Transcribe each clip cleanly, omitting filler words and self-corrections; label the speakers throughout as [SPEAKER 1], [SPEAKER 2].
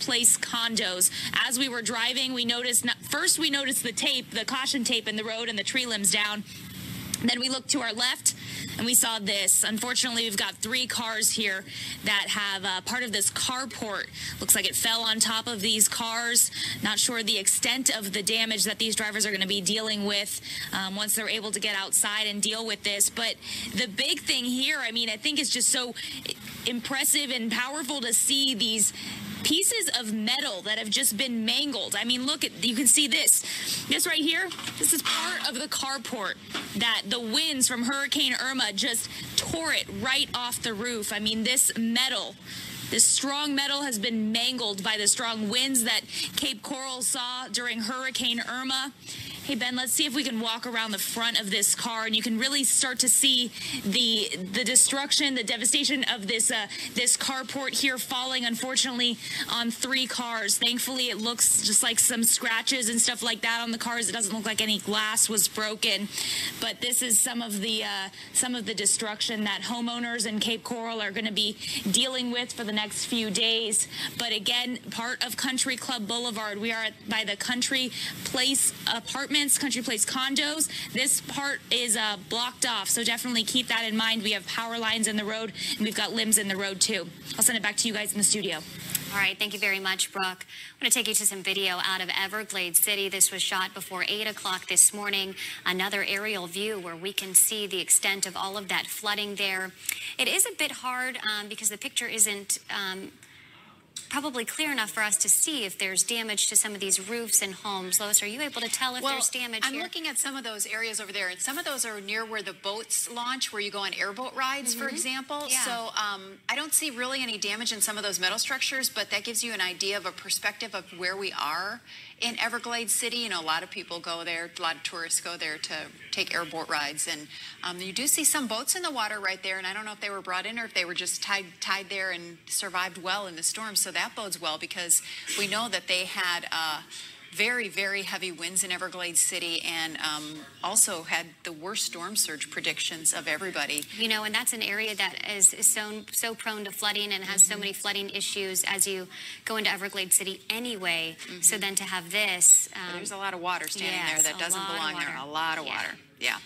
[SPEAKER 1] Place condos. As we were driving, we noticed, first we noticed the tape, the caution tape in the road and the tree limbs down. Then we looked to our left and we saw this. Unfortunately, we've got 3 cars here that have part of this carport. Looks like it fell on top of these cars. Not sure the extent of the damage that these drivers are going to be dealing with once they're able to get outside and deal with this. But the big thing here, I mean, I think it's just so impressive and powerful to see these pieces of metal that have just been mangled. I mean, look at, you can see this right here. This is part of the carport that the winds from Hurricane Irma just tore it right off the roof. I mean, this metal, this strong metal has been mangled by the strong winds that Cape Coral saw during Hurricane Irma. Hey, Ben, let's see if we can walk around the front of this car, and you can really start to see the destruction, the devastation of this this carport here falling, unfortunately, on 3 cars. Thankfully, it looks just like some scratches and stuff like that on the cars. It doesn't look like any glass was broken, but this is some of the destruction that homeowners in Cape Coral are going to be dealing with for the next few days. But again, part of Country Club Boulevard. We are by the Country Place apartment. Country Place condos. This part is blocked off, so definitely keep that in mind. We have power lines in the road, and we've got limbs in the road too. I'll send it back to you guys in the studio.
[SPEAKER 2] All right, thank you very much, Brooke. I'm going to take you to some video out of Everglades City. This was shot before 8 o'clock this morning. Another aerial view where we can see the extent of all of that flooding there. It is a bit hard because the picture isn't probably clear enough for us to see if there's damage to some of these roofs and homes. Lois, are you able to tell if there's damage here?
[SPEAKER 3] I'm looking at some of those areas over there, and some of those are near where the boats launch, where you go on airboat rides, for example.
[SPEAKER 2] Yeah.
[SPEAKER 3] So I don't see really any damage in some of those metal structures, but that gives you an idea of a perspective of where we are in Everglades City. You know, a lot of people go there, a lot of tourists go there to take airboat rides, and you do see some boats in the water right there, and I don't know if they were brought in or if they were just tied there and survived well in the storm, so that bodes well because we know that they had very, very heavy winds in Everglades City and also had the worst storm surge predictions of everybody.
[SPEAKER 2] You know, and that's an area that is so prone to flooding and has so many flooding issues as you go into Everglades City anyway. So then to have this.
[SPEAKER 3] There's a lot of water standing there that doesn't belong there. A lot of water. Yeah.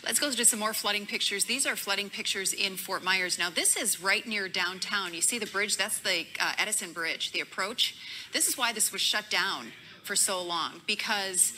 [SPEAKER 3] Let's go to some more flooding pictures. These are flooding pictures in Fort Myers. Now, this is right near downtown. You see the bridge? That's the Edison Bridge, the approach. This is why this was shut down for so long, because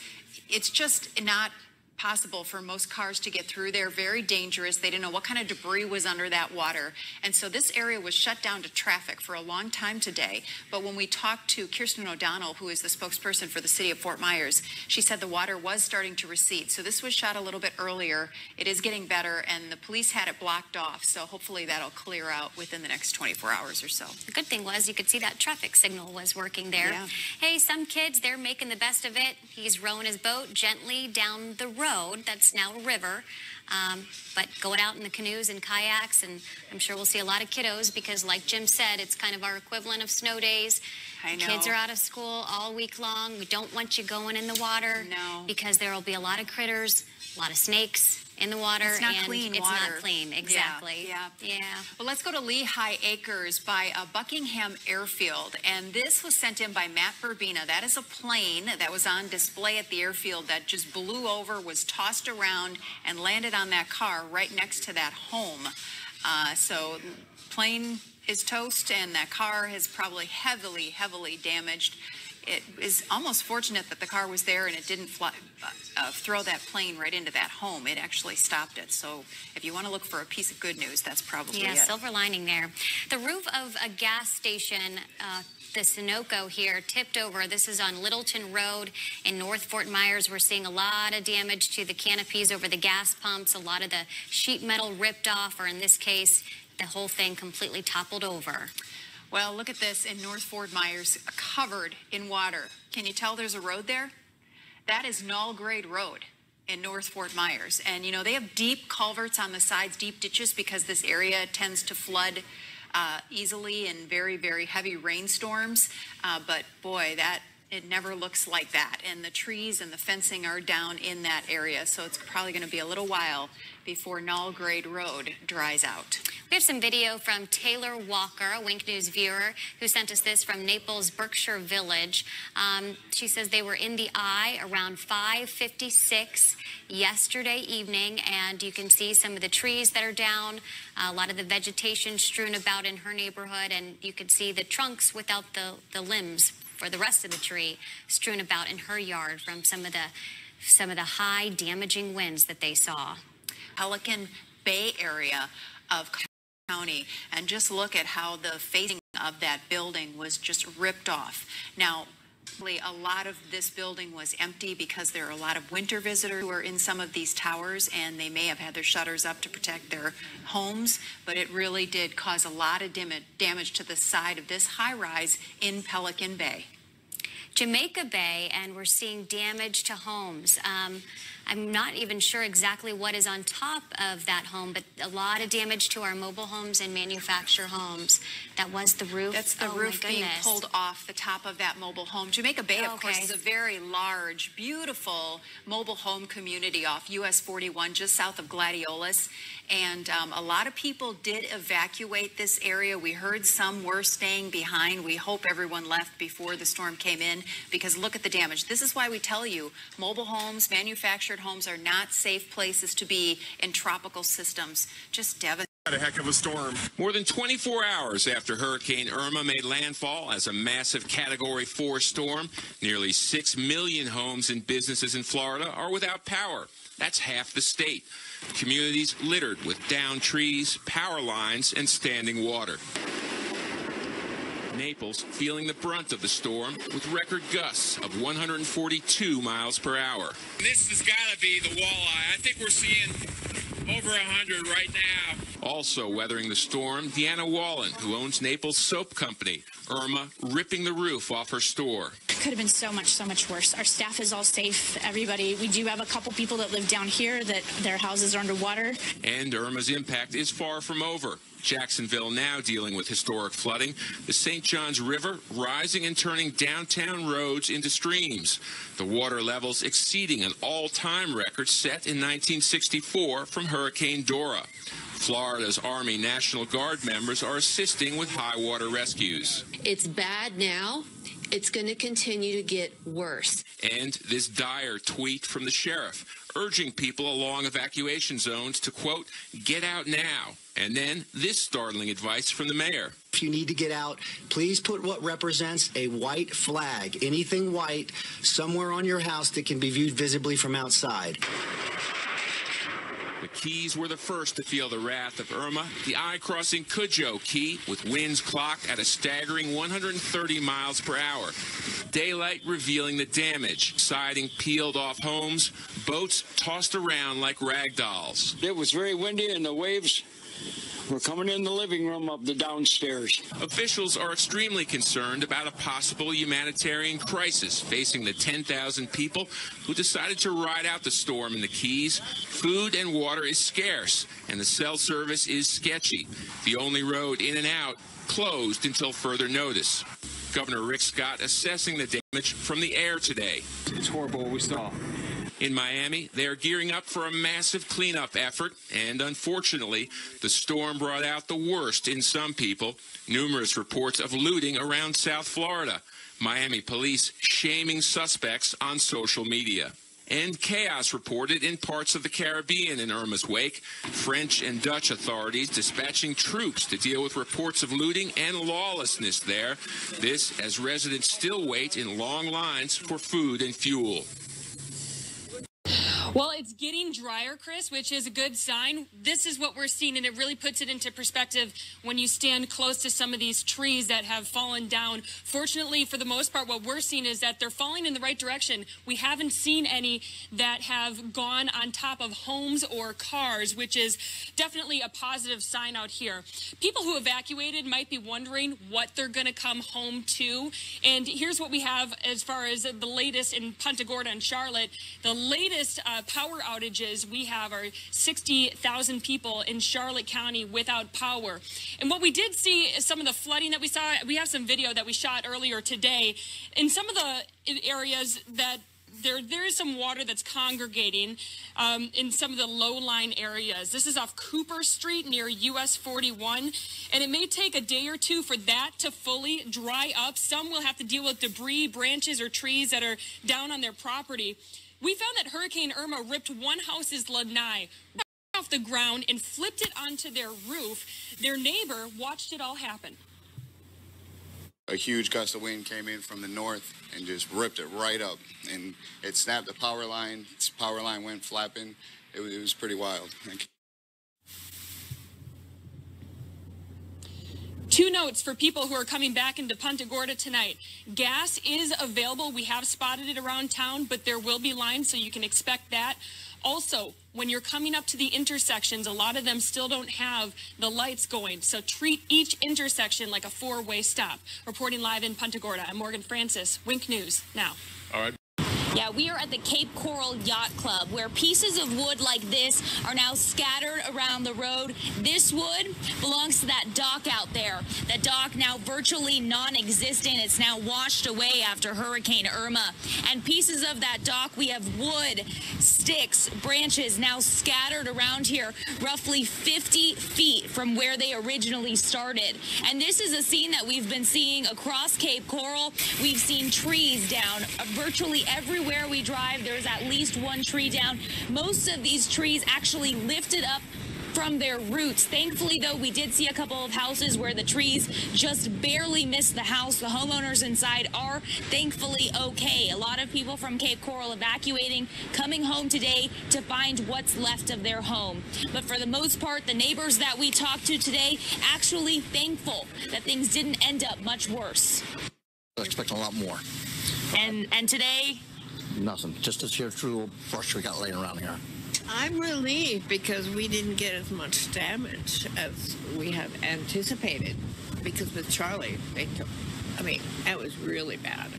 [SPEAKER 3] it's just not possible for most cars to get through there. Very dangerous. They didn't know what kind of debris was under that water. And so this area was shut down to traffic for a long time today. But when we talked to Kirsten O'Donnell, who is the spokesperson for the city of Fort Myers, she said the water was starting to recede. So this was shot a little bit earlier. It is getting better, and the police had it blocked off. So hopefully that'll clear out within the next 24 hours or so.
[SPEAKER 2] The good thing was you could see that traffic signal was working there.
[SPEAKER 3] Yeah.
[SPEAKER 2] Hey, some kids, they're making the best of it. He's rowing his boat gently down the road that's now a river, but going out in the canoes and kayaks, and I'm sure we'll see a lot of kiddos because, like Jim said, it's kind of our equivalent of snow days.
[SPEAKER 3] I know.
[SPEAKER 2] Kids are out of school all week long. We don't want you going in the water because there will be a lot of critters, a lot of snakes in the water.
[SPEAKER 3] It's not clean water.
[SPEAKER 2] It's not clean, exactly.
[SPEAKER 3] Yeah. Well, let's go to Lehigh Acres by Buckingham Airfield. And this was sent in by Matt Burbina. That is a plane that was on display at the airfield that just blew over, was tossed around, and landed on that car right next to that home. So plane is toast, and that car is probably heavily, heavily damaged. It is almost fortunate that the car was there and it didn't throw that plane right into that home. It actually stopped it. So if you want to look for a piece of good news, that's probably it.
[SPEAKER 2] Silver lining there. The roof of a gas station, the Sunoco here, tipped over. This is on Littleton Road in North Fort Myers. We're seeing a lot of damage to the canopies over the gas pumps. A lot of the sheet metal ripped off, or in this case, the whole thing completely toppled over.
[SPEAKER 3] Well, look at this in North Fort Myers, covered in water. Can you tell there's a road there? That is Null Grade Road in North Fort Myers. And, you know, they have deep culverts on the sides, deep ditches, because this area tends to flood easily in very, very heavy rainstorms. But, boy, that It never looks like that. And the trees and the fencing are down in that area. So it's probably going to be a little while before Null Grade Road dries out.
[SPEAKER 2] We have some video from Taylor Walker, a Wink News viewer, who sent us this from Naples' Berkshire Village. She says they were in the eye around 5:56 yesterday evening, and you can see some of the trees that are down, a lot of the vegetation strewn about in her neighborhood, and you can see the trunks without the limbs for the rest of the tree strewn about in her yard from some of the high damaging winds that they saw.
[SPEAKER 3] Pelican Bay area of County, and just look at how the facing of that building was just ripped off. Now, a lot of this building was empty because there are a lot of winter visitors who are in some of these towers, and they may have had their shutters up to protect their homes, but it really did cause a lot of damage to the side of this high-rise in Pelican Bay.
[SPEAKER 2] Jamaica Bay, and we're seeing damage to homes. I'm not even sure exactly what is on top of that home, but a lot of damage to our mobile homes and manufactured homes. That was the roof.
[SPEAKER 3] That's the roof being pulled off the top of that mobile home. Jamaica Bay, of course, is a very large, beautiful mobile home community off US 41, just south of Gladiolus. And a lot of people did evacuate this area. We heard some were staying behind. We hope everyone left before the storm came in, because look at the damage. This is why we tell you mobile homes, manufactured homes are not safe places to be in tropical systems. Just devastating.
[SPEAKER 4] A heck of a storm.
[SPEAKER 5] More than 24 hours after Hurricane Irma made landfall as a massive Category 4 storm, nearly 6 million homes and businesses in Florida are without power. That's half the state. Communities littered with downed trees, power lines, and standing water. Naples feeling the brunt of the storm with record gusts of 142 miles per hour.
[SPEAKER 6] This has got to be the walleye. I think we're seeing over 100 right now.
[SPEAKER 5] Also weathering the storm, Deanna Wallen, who owns Naples Soap Company. Irma ripping the roof off her store.
[SPEAKER 7] Could have been so much worse. Our staff is all safe. Everybody, we do have a couple people that live down here that their houses are underwater.
[SPEAKER 5] And Irma's impact is far from over. Jacksonville now dealing with historic flooding. The St. Johns River rising and turning downtown roads into streams. The water levels exceeding an all-time record set in 1964 from Hurricane Dora. Florida's Army National Guard members are assisting with high water rescues.
[SPEAKER 8] It's bad now. It's going to continue to get worse.
[SPEAKER 5] And this dire tweet from the sheriff urging people along evacuation zones to, quote, get out now. And then this startling advice from the mayor.
[SPEAKER 9] If you need to get out, please put what represents a white flag, anything white, somewhere on your house that can be viewed visibly from outside.
[SPEAKER 5] The Keys were the first to feel the wrath of Irma. The eye-crossing Cujo Key, with winds clocked at a staggering 130 miles per hour. Daylight revealing the damage. Siding peeled off homes. Boats tossed around like rag dolls.
[SPEAKER 10] It was very windy, and the waves were coming in the living room of the downstairs.
[SPEAKER 5] Officials are extremely concerned about a possible humanitarian crisis facing the 10,000 people who decided to ride out the storm in the Keys. Food and water is scarce, and the cell service is sketchy. The only road in and out closed until further notice. Governor Rick Scott assessing the damage from the air today.
[SPEAKER 4] It's horrible what we saw.
[SPEAKER 5] In Miami, they are gearing up for a massive cleanup effort, and unfortunately, the storm brought out the worst in some people. Numerous reports of looting around South Florida. Miami police shaming suspects on social media. And chaos reported in parts of the Caribbean in Irma's wake. French and Dutch authorities dispatching troops to deal with reports of looting and lawlessness there. This as residents still wait in long lines for food and fuel.
[SPEAKER 11] Well, it's getting drier, Chris, which is a good sign. This is what we're seeing, and it really puts it into perspective when you stand close to some of these trees that have fallen down. Fortunately, for the most part, what we're seeing is that they're falling in the right direction. We haven't seen any that have gone on top of homes or cars, which is definitely a positive sign out here. People who evacuated might be wondering what they're going to come home to. And here's what we have as far as the latest in Punta Gorda and Charlotte. The latest power outages we have are 60,000 people in Charlotte County without power. And what we did see is some of the flooding that we saw. We have some video that we shot earlier today. In some of the areas that there is some water that's congregating in some of the low-lying areas. This is off Cooper Street near US 41, and it may take a day or two for that to fully dry up. Some will have to deal with debris, branches, or trees that are down on their property. We found that Hurricane Irma ripped one house's lanai off the ground and flipped it onto their roof. Their neighbor watched it all happen.
[SPEAKER 12] A huge gust of wind came in from the north and just ripped it right up, and it snapped the power line. Its power line went flapping. It was pretty wild.
[SPEAKER 11] Two notes for people who are coming back into Punta Gorda tonight. Gas is available. We have spotted it around town, but there will be lines, so you can expect that. Also, when you're coming up to the intersections, a lot of them still don't have the lights going. So treat each intersection like a four-way stop. Reporting live in Punta Gorda, I'm Morgan Francis, Wink News now.
[SPEAKER 4] All right.
[SPEAKER 1] Yeah, we are at the Cape Coral Yacht Club, where pieces of wood like this are now scattered around the road. This wood belongs to that dock out there. That dock now virtually non-existent. It's now washed away after Hurricane Irma. And pieces of that dock, we have wood, sticks, branches now scattered around here, roughly 50 feet from where they originally started. And this is a scene that we've been seeing across Cape Coral. We've seen trees down virtually everywhere we drive. There's at least one tree down. Most of these trees actually lifted up from their roots. Thankfully, though, we did see a couple of houses where the trees just barely missed the house. The homeowners inside are thankfully okay. A lot of people from Cape Coral evacuating, coming home today to find what's left of their home. But for the most part, the neighbors that we talked to today actually thankful that things didn't end up much worse.
[SPEAKER 13] I expect a lot more.
[SPEAKER 1] And today?
[SPEAKER 13] Nothing. Just this here true brush we got laying around here.
[SPEAKER 14] I'm relieved because we didn't get as much damage as we had anticipated. Because with Charlie, that was really bad.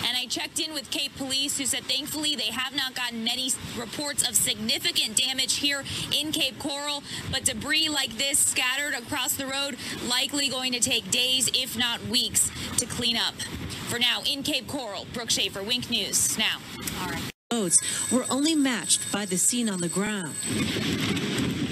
[SPEAKER 1] And I checked in with Cape Police, who said thankfully they have not gotten many reports of significant damage here in Cape Coral, but debris like this scattered across the road likely going to take days, if not weeks, to clean up. For now, in Cape Coral, Brooke Schaefer, Wink News. Now.
[SPEAKER 15] All right. Boats were only matched by the scene on the ground.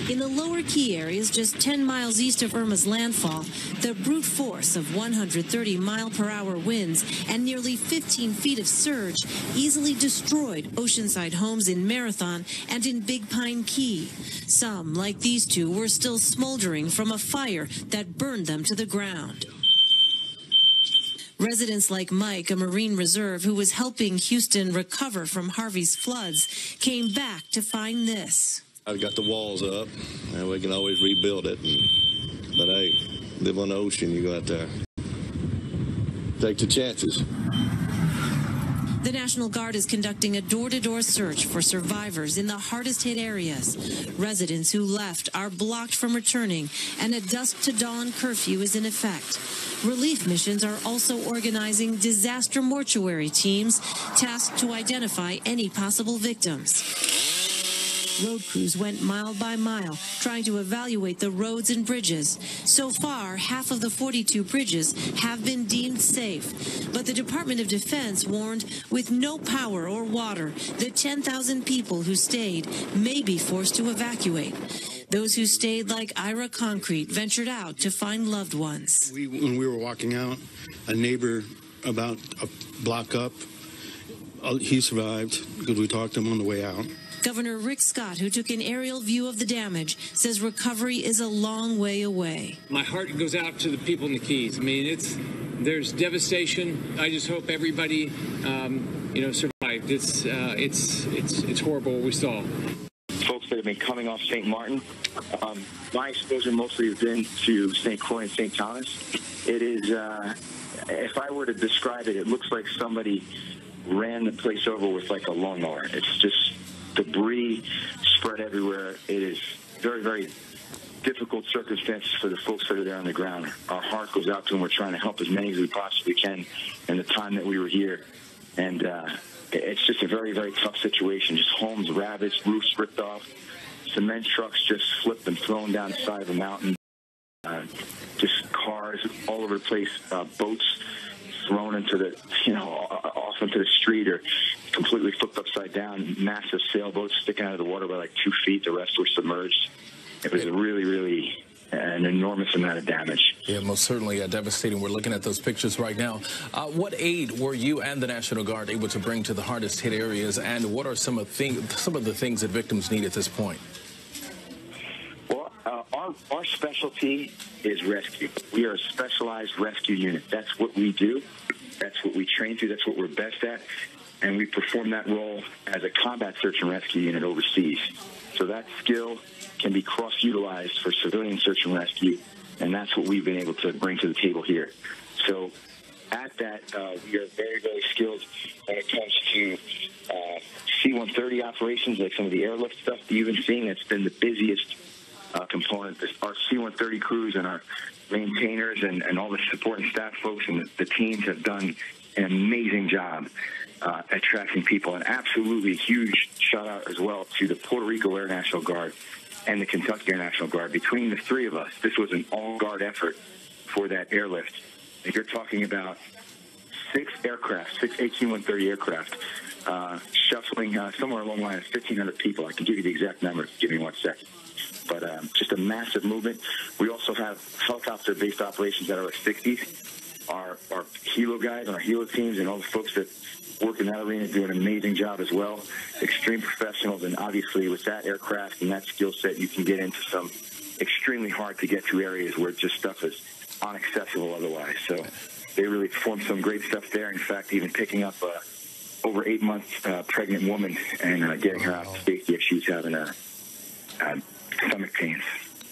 [SPEAKER 15] In the lower key areas, just 10 miles east of Irma's landfall, the brute force of 130-mile-per-hour winds and nearly 15 feet of surge easily destroyed oceanside homes in Marathon and in Big Pine Key. Some, like these two, were still smoldering from a fire that burned them to the ground. Residents like Mike, a Marine Reserve who was helping Houston recover from Harvey's floods, came back to find this.
[SPEAKER 16] I've got the walls up, and we can always rebuild it. But hey, live on the ocean, you go out there. Take the chances.
[SPEAKER 15] The National Guard is conducting a door-to-door search for survivors in the hardest-hit areas. Residents who left are blocked from returning, and a dusk-to-dawn curfew is in effect. Relief missions are also organizing disaster mortuary teams tasked to identify any possible victims. Road crews went mile by mile, trying to evaluate the roads and bridges. So far, half of the 42 bridges have been deemed safe. But the Department of Defense warned with no power or water, the 10,000 people who stayed may be forced to evacuate. Those who stayed, like Ira Concrete, ventured out to find loved ones.
[SPEAKER 17] When we were walking out, a neighbor about a block up, he survived because we talked to him on the way out.
[SPEAKER 15] Governor Rick Scott, who took an aerial view of the damage, says recovery is a long way away.
[SPEAKER 18] My heart goes out to the people in the Keys. I mean, there's devastation. I just hope everybody, survived. It's horrible what we saw.
[SPEAKER 19] Folks that have been coming off St. Martin, my exposure mostly has been to St. Croix and St. Thomas. It is, if I were to describe it, it looks like somebody ran the place over with like a lawnmower. It's just debris spread everywhere. It is very, very difficult circumstances for the folks that are there on the ground. Our heart goes out to them. We're trying to help as many as we possibly can in the time that we were here. And it's just a very, very tough situation. Just homes ravaged, roofs ripped off, cement trucks just flipped and thrown down the side of the mountain. Just cars all over the place, boats thrown into the, off into the street or completely flipped upside down. Massive sailboats sticking out of the water by like 2 feet. The rest were submerged. It was really, really an enormous amount of damage.
[SPEAKER 20] Yeah, most certainly devastating. We're looking at those pictures right now. What aid were you and the National Guard able to bring to the hardest hit areas, and what are some of the things that victims need at this point?
[SPEAKER 19] Well, our specialty is rescue. We are a specialized rescue unit. That's what we do. That's what we train to. That's what we're best at. And we perform that role as a combat search and rescue unit overseas. So that skill can be cross-utilized for civilian search and rescue, and that's what we've been able to bring to the table here. So at that, we are very, very skilled when it comes to C-130 operations, like some of the airlift stuff that you've been seeing. That's been the busiest component. Our C-130 crews and our maintainers and all the support and staff folks and the teams have done an amazing job at tracking people. An absolutely huge shout-out as well to the Puerto Rico Air National Guard and the Kentucky Air National Guard. Between the three of us, this was an all-guard effort for that airlift. You're talking about 6 aircraft, 6 AC-130 aircraft, shuffling somewhere along the line of 1,500 people. I can give you the exact number. Give me 1 second. But just a massive movement. We also have helicopter-based operations that are at 60s. Our helo guys and our helo teams and all the folks that work in that arena do an amazing job as well. Extreme professionals, and obviously with that aircraft and that skill set, you can get into some extremely hard-to-get-to areas where just stuff is inaccessible otherwise. So they really performed some great stuff there. In fact, even picking up over 8 months pregnant woman and getting her out of safety if she was having stomach pains.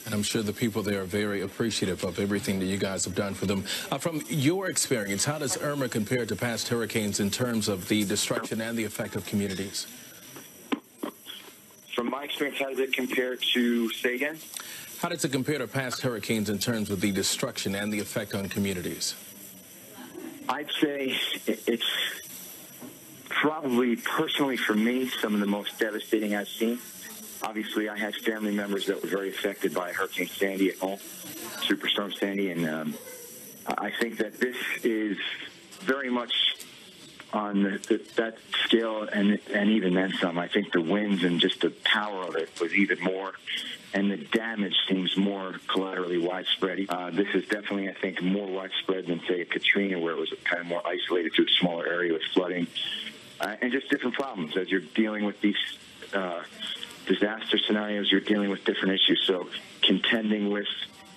[SPEAKER 20] And I'm sure the people there are very appreciative of everything that you guys have done for them. From your experience, how does Irma compare to past hurricanes in terms of the destruction and the effect of communities?
[SPEAKER 19] From my experience, how does it compare to, say again?
[SPEAKER 20] How does it compare to past hurricanes in terms of the destruction and the effect on communities?
[SPEAKER 19] I'd say it's probably, personally for me, some of the most devastating I've seen. Obviously, I had family members that were very affected by Hurricane Sandy at home, Superstorm Sandy, and I think that this is very much on that scale and even then some. I think the winds and just the power of it was even more, and the damage seems more collaterally widespread. This is definitely, I think, more widespread than, say, a Katrina, where it was kind of more isolated to a smaller area with flooding, and just different problems as you're dealing with these disaster scenarios. You're dealing with different issues. So contending with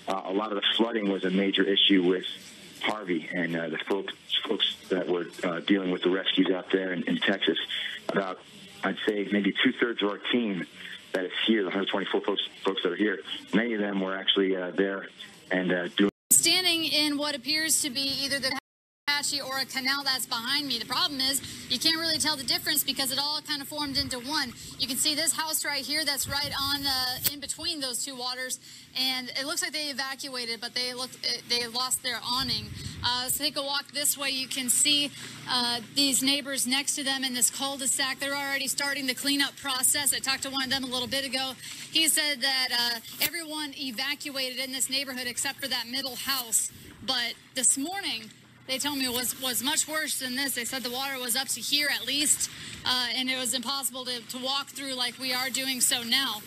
[SPEAKER 19] a lot of the flooding was a major issue with Harvey, and the folks that were dealing with the rescues out there in Texas. About, I'd say, maybe 2/3 of our team that is here, the 124 folks that are here, many of them were actually there and doing.
[SPEAKER 21] Standing in what appears to be either the or a canal that's behind me. The problem is you can't really tell the difference because it all kind of formed into one. You can see this house right here that's right on in between those two waters, and it looks like they evacuated, but they lost their awning. So take a walk this way. You can see these neighbors next to them in this cul-de-sac. They're already starting the cleanup process. I talked to one of them a little bit ago. He said that everyone evacuated in this neighborhood except for that middle house. But this morning, they told me it was much worse than this. They said the water was up to here at least, and it was impossible to walk through like we are doing so now.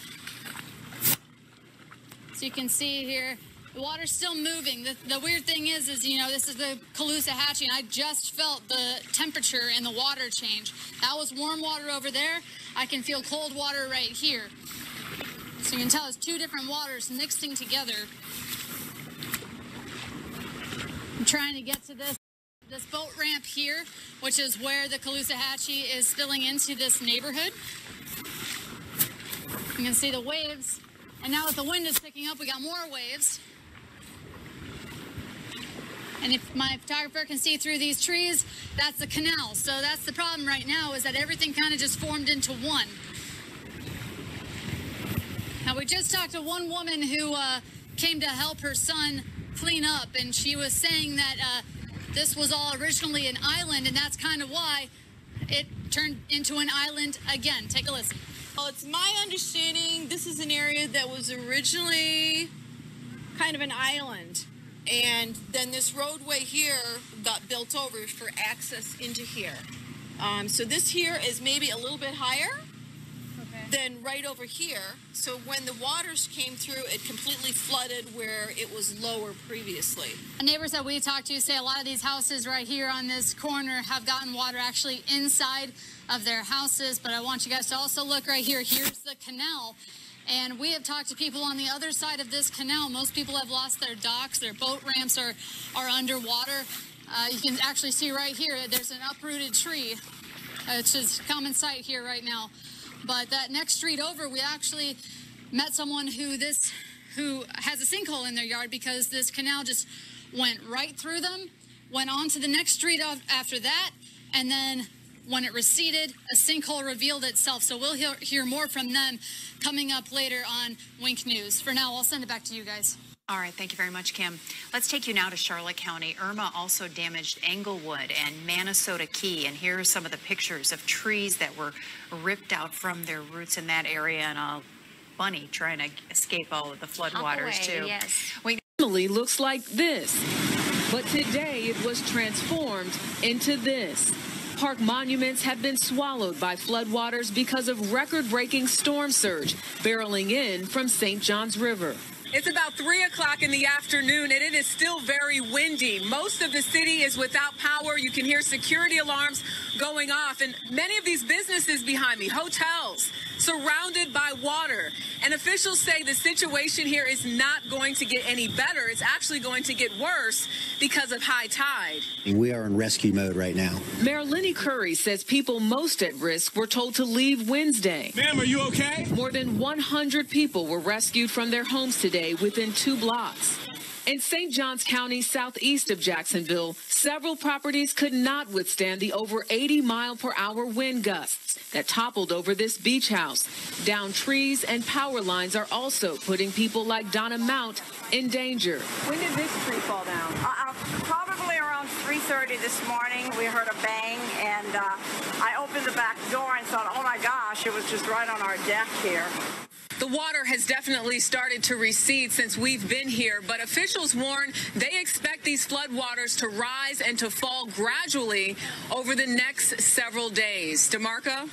[SPEAKER 21] So you can see here, the water's still moving. The weird thing is, you know, this is the Caloosahatchee, and I just felt the temperature in the water change. That was warm water over there. I can feel cold water right here. So you can tell it's two different waters mixing together. I'm trying to get to this boat ramp here, which is where the Caloosahatchee is spilling into this neighborhood. You can see the waves, and now that the wind is picking up, we got more waves. And if my photographer can see through these trees, that's the canal. So that's the problem right now, is that everything kind of just formed into one. Now, we just talked to one woman who came to help her son clean up, and she was saying that this was all originally an island, and that's kind of why it turned into an island again. Take a listen.
[SPEAKER 2] Well, it's my understanding this is an area that was originally kind of an island. And then this roadway here got built over for access into here. So this here is maybe a little bit higher than right over here. So when the waters came through, it completely flooded where it was lower previously.
[SPEAKER 21] Neighbors that we talked to say a lot of these houses right here on this corner have gotten water actually inside of their houses. But I want you guys to also look right here. Here's the canal. And we have talked to people on the other side of this canal. Most people have lost their docks. Their boat ramps are underwater. You can actually see right here, there's an uprooted tree. It's just a common sight here right now. But that next street over, we actually met someone who has a sinkhole in their yard because this canal just went right through them, went on to the next street after that, and then when it receded, a sinkhole revealed itself. So we'll hear more from them coming up later on Wink News. For now, I'll send it back to you guys.
[SPEAKER 3] All right, thank you very much, Kim. Let's take you now to Charlotte County. Irma also damaged Englewood and Manasota Key, and here are some of the pictures of trees that were ripped out from their roots in that area, and a bunny trying to escape all of the floodwaters, too.
[SPEAKER 22] Yes. Normally looks like this, but today it was transformed into this. Park monuments have been swallowed by floodwaters because of record-breaking storm surge barreling in from St. Johns River.
[SPEAKER 23] It's about 3 o'clock in the afternoon, and it is still very windy. Most of the city is without power. You can hear security alarms going off, and many of these businesses behind me, hotels, surrounded by water. And officials say the situation here is not going to get any better. It's actually going to get worse because of high tide.
[SPEAKER 9] We are in rescue mode right now.
[SPEAKER 22] Mayor Lenny Curry says people most at risk were told to leave Wednesday.
[SPEAKER 4] Ma'am, are you okay?
[SPEAKER 22] More than 100 people were rescued from their homes today within 2 blocks. In St. Johns County, southeast of Jacksonville, several properties could not withstand the over 80-mile-per-hour wind gusts that toppled over this beach house. Downed trees and power lines are also putting people like Donna Mount in danger.
[SPEAKER 24] When did this tree fall down? Probably around 3:30 this morning. We heard a bang, and I opened the back door and thought, oh my gosh, it was just right on our deck here.
[SPEAKER 23] The water has definitely started to recede since we've been here, but officials warn they expect these floodwaters to rise and to fall gradually over the next several days. DeMarco?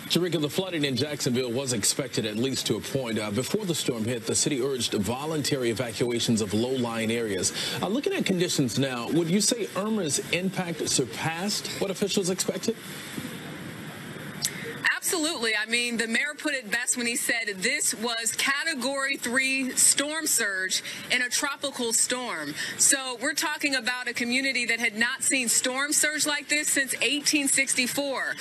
[SPEAKER 20] Sharika, the flooding in Jacksonville was expected at least to a point. Before the storm hit, the city urged voluntary evacuations of low-lying areas. Looking at conditions now, would you say Irma's impact surpassed what officials expected?
[SPEAKER 23] Absolutely. I mean, the mayor put it best when he said this was Category 3 storm surge in a tropical storm. So we're talking about a community that had not seen storm surge like this since 1864.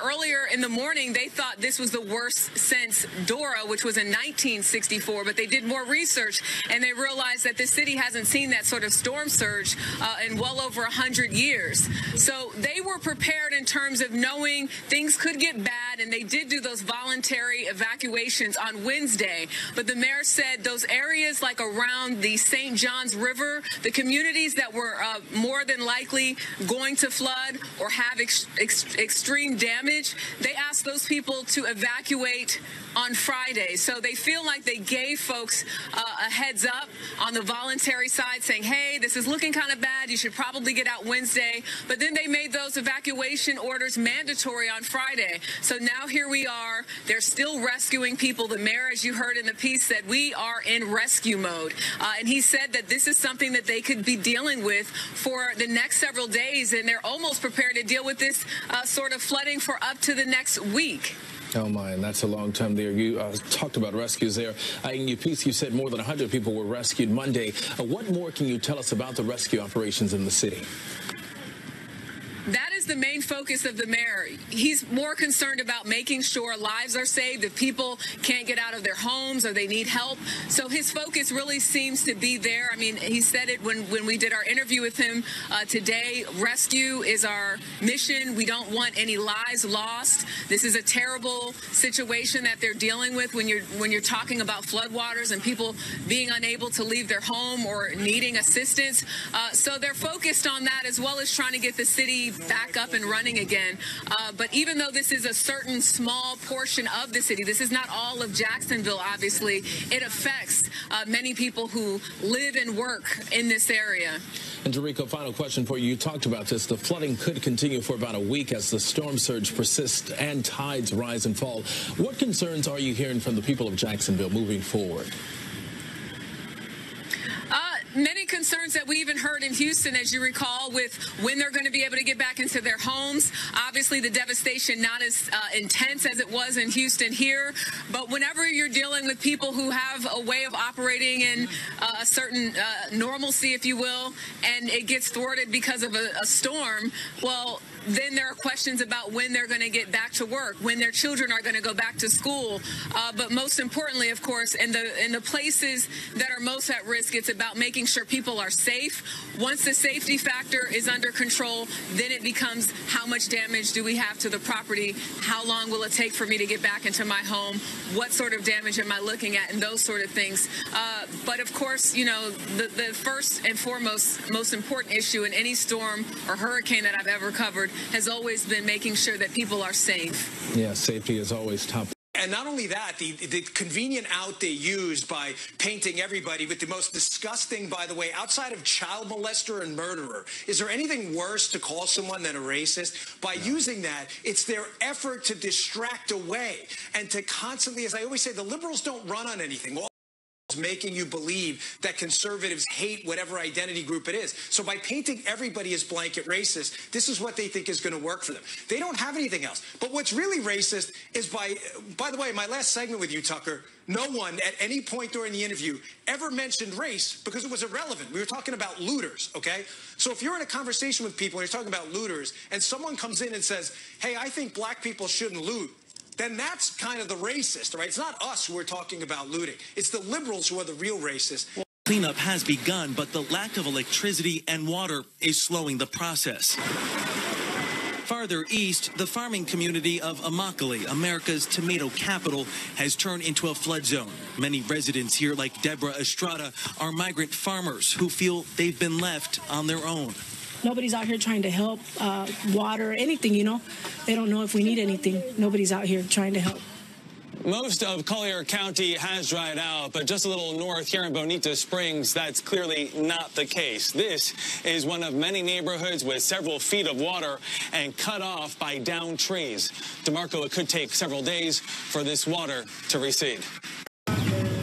[SPEAKER 23] Earlier in the morning, they thought this was the worst since Dora, which was in 1964. But they did more research, and they realized that the city hasn't seen that sort of storm surge in well over 100 years. So they were prepared in terms of knowing things could get bad, and they did do those voluntary evacuations on Wednesday. But the mayor said those areas like around the St. Johns River, the communities that were more than likely going to flood or have extreme damage, they asked those people to evacuate on Friday. So they feel like they gave folks a heads up on the voluntary side, saying, hey, this is looking kind of bad. You should probably get out Wednesday. But then they made those evacuation orders mandatory on Friday. So now here we are. They're still rescuing people. The mayor, as you heard in the piece, said we are in rescue mode. And he said that this is something that they could be dealing with for the next several days. And they're almost prepared to deal with this sort of flooding for up to the next week.
[SPEAKER 20] Oh, my, and that's a long time there. You talked about rescues there. In your piece, you said more than 100 people were rescued Monday. What more can you tell us about the rescue operations in the city?
[SPEAKER 23] That is the main focus of the mayor. He's more concerned about making sure lives are saved, if people can't get out of their homes or they need help. So his focus really seems to be there. I mean, he said it when we did our interview with him today. Rescue is our mission. We don't want any lives lost. This is a terrible situation that they're dealing with when you're talking about floodwaters and people being unable to leave their home or needing assistance. So they're focused on that, as well as trying to get the city back back up and running again. But even though this is a certain small portion of the city, this is not all of Jacksonville, obviously, it affects many people who live and work in this area.
[SPEAKER 20] And Jericho, final question for you. You talked about this. The flooding could continue for about a week as the storm surge persists and tides rise and fall. What concerns are you hearing from the people of Jacksonville moving forward?
[SPEAKER 23] Many concerns that we even heard in Houston, as you recall, with when they're going to be able to get back into their homes. Obviously, the devastation not as intense as it was in Houston here. But whenever you're dealing with people who have a way of operating in a certain normalcy, if you will, and it gets thwarted because of a storm, well, then there are questions about when they're going to get back to work, when their children are going to go back to school. But most importantly, of course, in the places that are most at risk, it's about making sure people are safe. Once the safety factor is under control, then it becomes how much damage do we have to the property? How long will it take for me to get back into my home? What sort of damage am I looking at? And those sort of things. But of course, you know, the first and foremost, most important issue in any storm or hurricane that I've ever covered has always been making sure that people are safe.
[SPEAKER 20] Yeah, safety is always top.
[SPEAKER 6] And not only that, the convenient out they used by painting everybody with the most disgusting, by the way, outside of child molester and murderer. Is there anything worse to call someone than a racist? By using that, it's their effort to distract away and to constantly, as I always say, the liberals don't run on anything. Making you believe that conservatives hate whatever identity group it is. So by painting everybody as blanket racist, this is what they think is going to work for them. They don't have anything else. But what's really racist is by the way, my last segment with you, Tucker, no one at any point during the interview ever mentioned race because it was irrelevant. We were talking about looters, okay? So if you're in a conversation with people and you're talking about looters and someone comes in and says, hey, I think black people shouldn't loot, then that's kind of the racist, right? It's not us who are talking about looting. It's the liberals who are the real racists.
[SPEAKER 7] Cleanup has begun, but the lack of electricity and water is slowing the process. Farther east, the farming community of Immokalee, America's tomato capital, has turned into a flood zone. Many residents here, like Deborah Estrada, are migrant farmers who feel they've been left on their own.
[SPEAKER 8] Nobody's out here trying to help, water, anything, you know. They don't know if we need anything. Nobody's out here trying to help.
[SPEAKER 10] Most of Collier County has dried out, but just a little north here in Bonita Springs, that's clearly not the case. This is one of many neighborhoods with several feet of water and cut off by downed trees. DeMarco, it could take several days for this water to recede.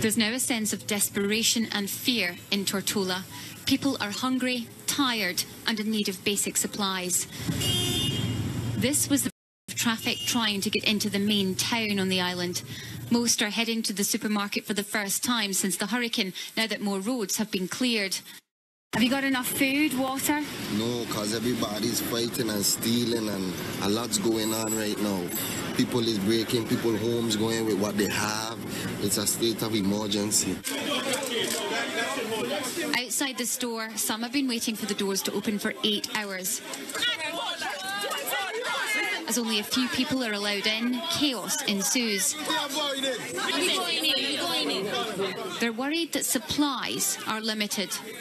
[SPEAKER 25] There's now a sense of desperation and fear in Tortola. People are hungry, tired, and in need of basic supplies. This was the traffic trying to get into the main town on the island. Most are heading to the supermarket for the first time since the hurricane, now that more roads have been cleared. Have you got enough food, water?
[SPEAKER 26] No, because everybody's fighting and stealing and a lot's going on right now. People is breaking people's homes, going with what they have. It's a state of emergency.
[SPEAKER 25] Outside the store, some have been waiting for the doors to open for 8 hours. As only a few people are allowed in, chaos ensues. They're worried that supplies are limited.
[SPEAKER 27] We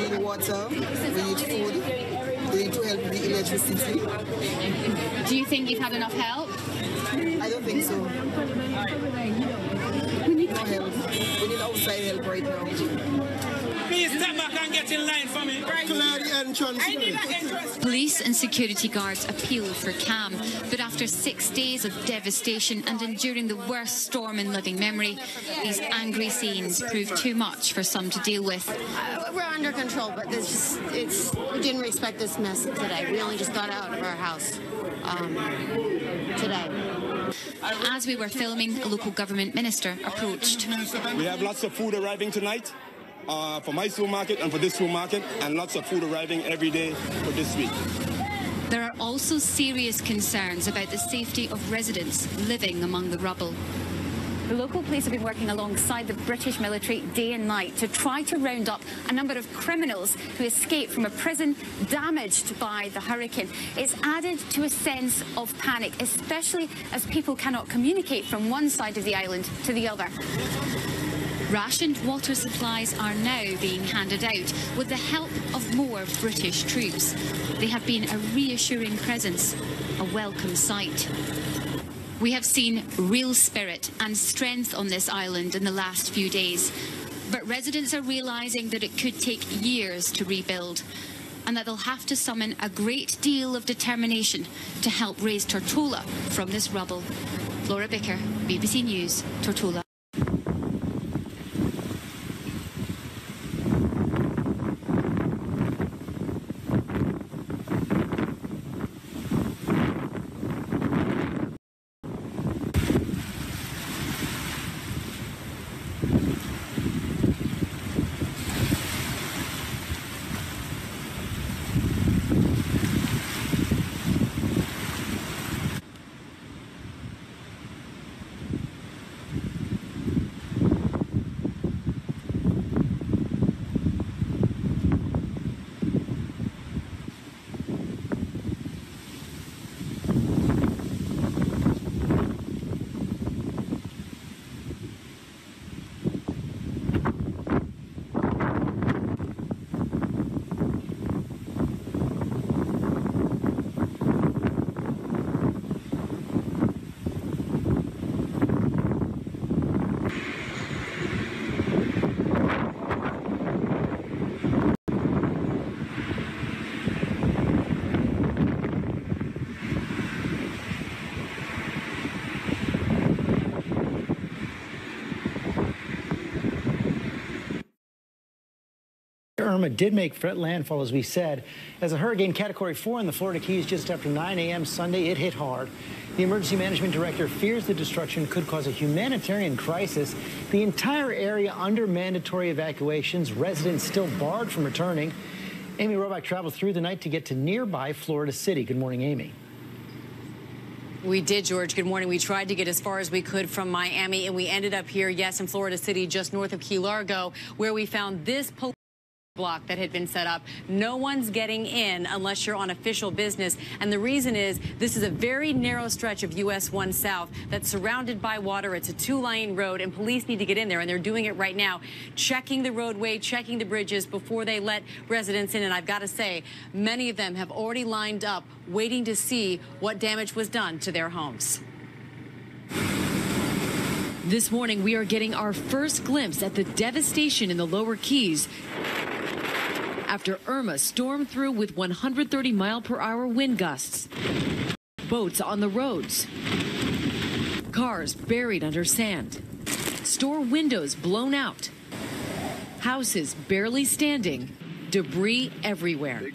[SPEAKER 27] need water, we need food, we need to help the electricity.
[SPEAKER 25] Do you think you've had enough help?
[SPEAKER 27] I don't think so. We need more help. We need outside help right now.
[SPEAKER 28] Please step back and get in line for me.
[SPEAKER 25] Police and security guards appealed for calm, but after 6 days of devastation and enduring the worst storm in living memory, these angry scenes proved too much for some to deal with.
[SPEAKER 29] We're under control, but we didn't expect this mess today. We only just got out of our house today.
[SPEAKER 25] As we were filming, a local government minister approached.
[SPEAKER 30] We have lots of food arriving tonight. For my supermarket and for this supermarket, and lots of food arriving every day for this week.
[SPEAKER 25] There are also serious concerns about the safety of residents living among the rubble.
[SPEAKER 31] The local police have been working alongside the British military day and night to try to round up a number of criminals who escaped from a prison damaged by the hurricane. It's added to a sense of panic, especially as people cannot communicate from one side of the island to the other.
[SPEAKER 25] Rationed water supplies are now being handed out with the help of more British troops. They have been a reassuring presence, a welcome sight. We have seen real spirit and strength on this island in the last few days, but residents are realising that it could take years to rebuild and that they'll have to summon a great deal of determination to help raise Tortola from this rubble. Laura Bicker, BBC News, Tortola.
[SPEAKER 1] Irma did make landfall, as we said, as a hurricane Category 4 in the Florida Keys just after 9 a.m. Sunday. It hit hard. The emergency management director fears the destruction could cause a humanitarian crisis. The entire area under mandatory evacuations. Residents still barred from returning. Amy Roback traveled through the night to get to nearby Florida City. Good morning, Amy.
[SPEAKER 5] We did, George. Good morning. We tried to get as far as we could from Miami, and we ended up here, yes, in Florida City, just north of Key Largo, where we found this block that had been set up. No one's getting in unless you're on official business. And the reason is this is a very narrow stretch of US 1 South that's surrounded by water. It's a 2-lane road, and police need to get in there, and they're doing it right now, checking the roadway, checking the bridges before they let residents in. And I've got to say, many of them have already lined up waiting to see what damage was done to their homes. This morning, we are getting our first glimpse at the devastation in the lower Keys after Irma stormed through with 130-mile-per-hour wind gusts. Boats on the roads. Cars buried under sand. Store windows blown out. Houses barely standing. Debris everywhere.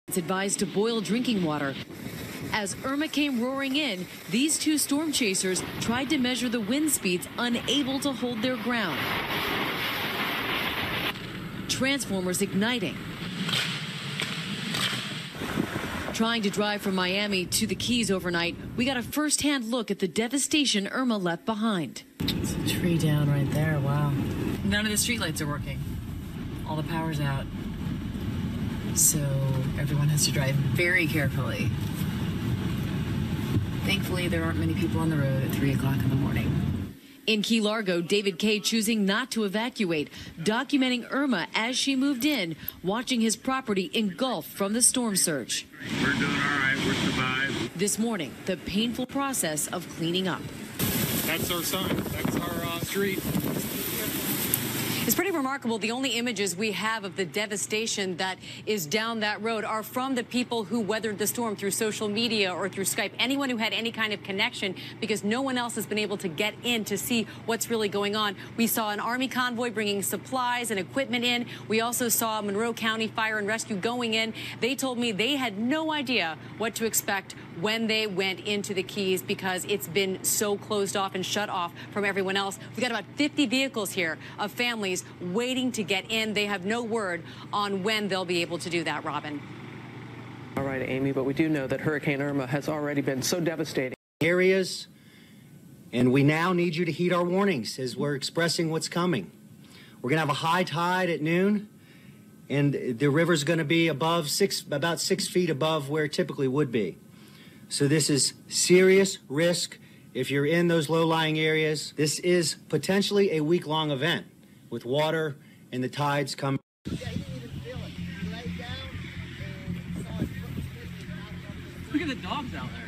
[SPEAKER 5] It's advised to boil drinking water. As Irma came roaring in, these two storm chasers tried to measure the wind speeds, unable to hold their ground. Transformers igniting. Trying to drive from Miami to the Keys overnight, we got a first-hand look at the devastation Irma left behind.
[SPEAKER 11] There's a tree down right there, wow. None of the streetlights are working. All the power's out. So everyone has to drive very carefully. Thankfully, there aren't many people on the road at 3 o'clock in the morning.
[SPEAKER 5] In Key Largo, David Kay choosing not to evacuate, documenting Irma as she moved in, watching his property engulfed from the storm surge.
[SPEAKER 12] We're doing all right. We're survived.
[SPEAKER 5] This morning, the painful process of cleaning up.
[SPEAKER 4] That's our sign. That's our street.
[SPEAKER 5] It's pretty remarkable. The only images we have of the devastation that is down that road are from the people who weathered the storm through social media or through Skype. Anyone who had any kind of connection, because no one else has been able to get in to see what's really going on. We saw an Army convoy bringing supplies and equipment in. We also saw Monroe County Fire and Rescue going in. They told me they had no idea what to expect when they went into the Keys because it's been so closed off and shut off from everyone else. We've got about 50 vehicles here of families waiting to get in. They have no word on when they'll be able to do that, Robin.
[SPEAKER 13] All right, Amy, but we do know that Hurricane Irma has already been so devastating.
[SPEAKER 1] Areas, and we now need you to heed our warnings as we're expressing what's coming. We're going to have a high tide at noon, and the river's going to be about 6 feet above where it typically would be. So this is serious risk.
[SPEAKER 2] if you're in those low-lying areas, this is potentially a week-long event with water and the tides coming.
[SPEAKER 11] Look at the dogs out there.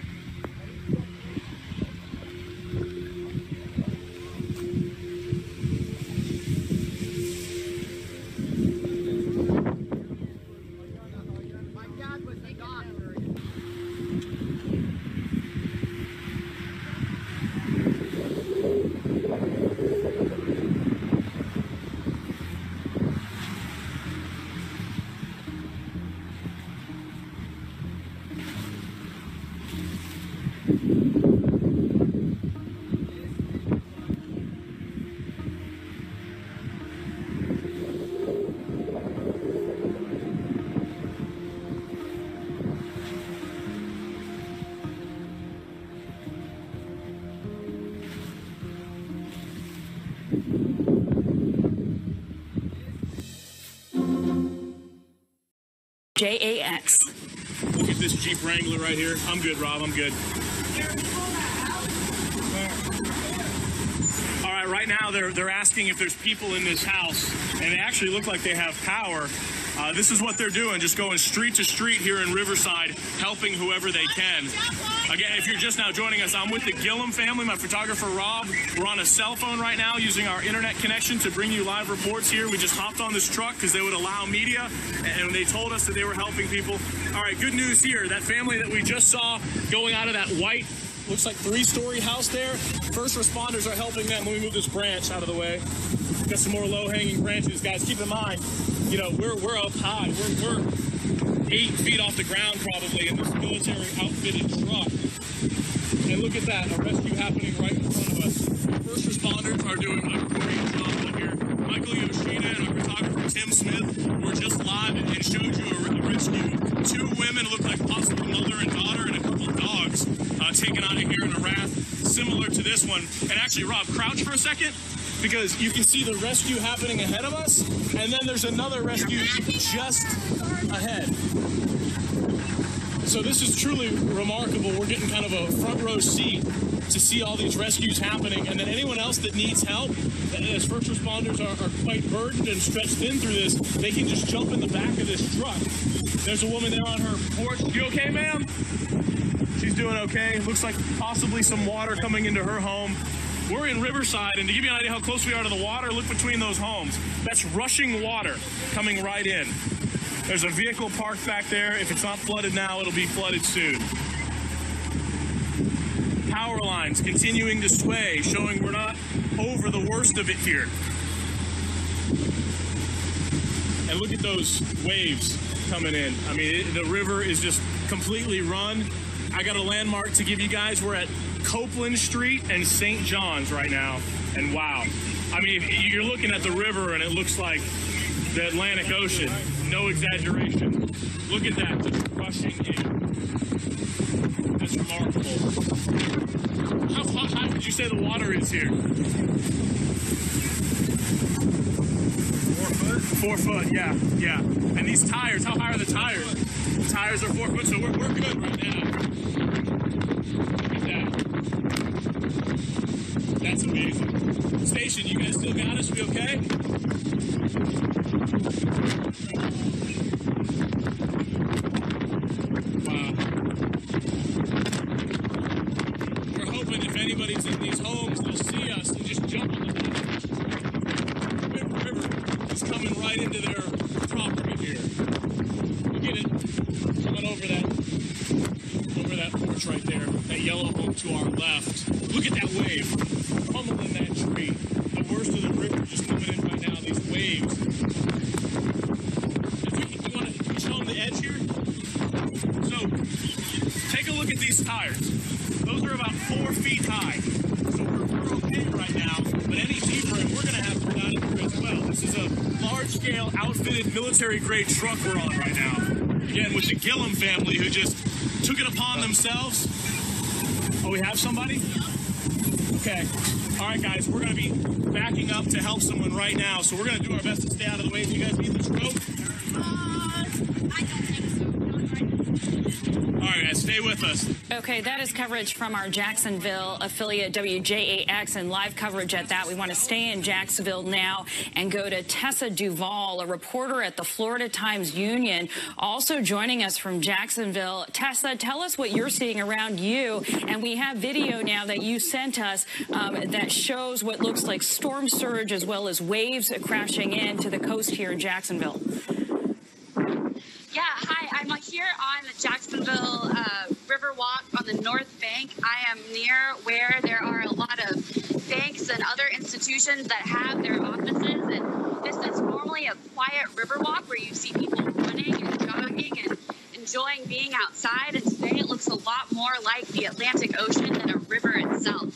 [SPEAKER 3] JAX.
[SPEAKER 9] Look at this Jeep Wrangler right here. I'm good, Rob. I'm good. All right, right now they're asking if there's people in this house, and they actually look like they have power. This is what they're doing, just going street to street here in Riverside, helping whoever they can. Again, if you're just now joining us, I'm with the Gillum family, my photographer Rob. We're on a cell phone right now using our internet connection to bring you live reports here. We just hopped on this truck because they would allow media, and they told us that they were helping people. All right, good news here. That family that we just saw going out of that white, looks like 3-story house there, first responders are helping them. Let me move this branch out of the way. Got some more low-hanging branches. Guys, keep in mind, you know, we're up high. We're 8 feet off the ground probably in this military outfitted truck. And look at that, a rescue happening right in front of us. First responders are doing a great job out here. Michael Yoshida and our photographer Tim Smith were just live and showed you a rescue. 2 women look like possibly mother and daughter, and a couple of dogs taken out of here in a raft similar to this one. And actually, Rob, crouch for a second, because you can see the rescue happening ahead of us, and then there's another rescue just ahead. So this is truly remarkable. We're getting kind of a front row seat to see all these rescues happening, and then anyone else that needs help, as first responders are quite burdened and stretched thin through this, they can just jump in the back of this truck. There's a woman there on her porch. You okay, ma'am? She's doing okay. Looks like possibly some water coming into her home. We're in Riverside, and to give you an idea how close we are to the water, look between those homes. That's rushing water coming right in. There's a vehicle parked back there. If it's not flooded now, it'll be flooded soon. Power lines continuing to sway, showing we're not over the worst of it here. And look at those waves coming in. I mean, the river is just completely run. I got a landmark to give you guys. We're at Copeland Street and St. John's right now. And wow. I mean, you're looking at the river and it looks like the Atlantic Ocean. No exaggeration. Look at that, just rushing in. That's remarkable. How high would you say the water is here? 4 foot? 4 foot, yeah. And these tires, how high are the tires? The tires are 4 foot, so we're good right now. Look at that. That's amazing. Station, you guys still got us? We okay? Wow. We're hoping if anybody's in these homes, they'll see us and just jump on the boat. The river is coming right into their property here. Look at it coming over that porch right there. That yellow home to our left. Look at that wave pummeling that tree. The worst of the river just coming in right now. These waves. Can we show them the edge here? So, take a look at these tires. Those are about 4 feet high. So we're okay right now, but any deeper, and we're going to have to go down in here as well. This is a large-scale, outfitted, military-grade truck we're on right now. Again, with the Gillum family, who just took it upon themselves. Oh, we have somebody? Okay. All right, guys, we're going to be backing up to help someone right now, so we're going to do our best to stay out of the way. Do you guys need this rope?
[SPEAKER 3] I don't think so.
[SPEAKER 9] All right, stay with us.
[SPEAKER 3] Okay, that is coverage from our Jacksonville affiliate WJAX, and live coverage at that. We want to stay in Jacksonville now and go to Tessa Duvall, a reporter at the Florida Times-Union, also joining us from Jacksonville. Tessa, tell us what you're seeing around you, and we have video now that you sent us that shows what looks like storm surge as well as waves crashing into the coast here in Jacksonville.
[SPEAKER 14] Yeah, hi, I'm here on the Jacksonville River Walk on the north bank. I am near where there are a lot of banks and other institutions that have their offices, and this is normally a quiet river walk where you see people running and jogging and enjoying being outside, and today it looks a lot more like the Atlantic Ocean than a river itself.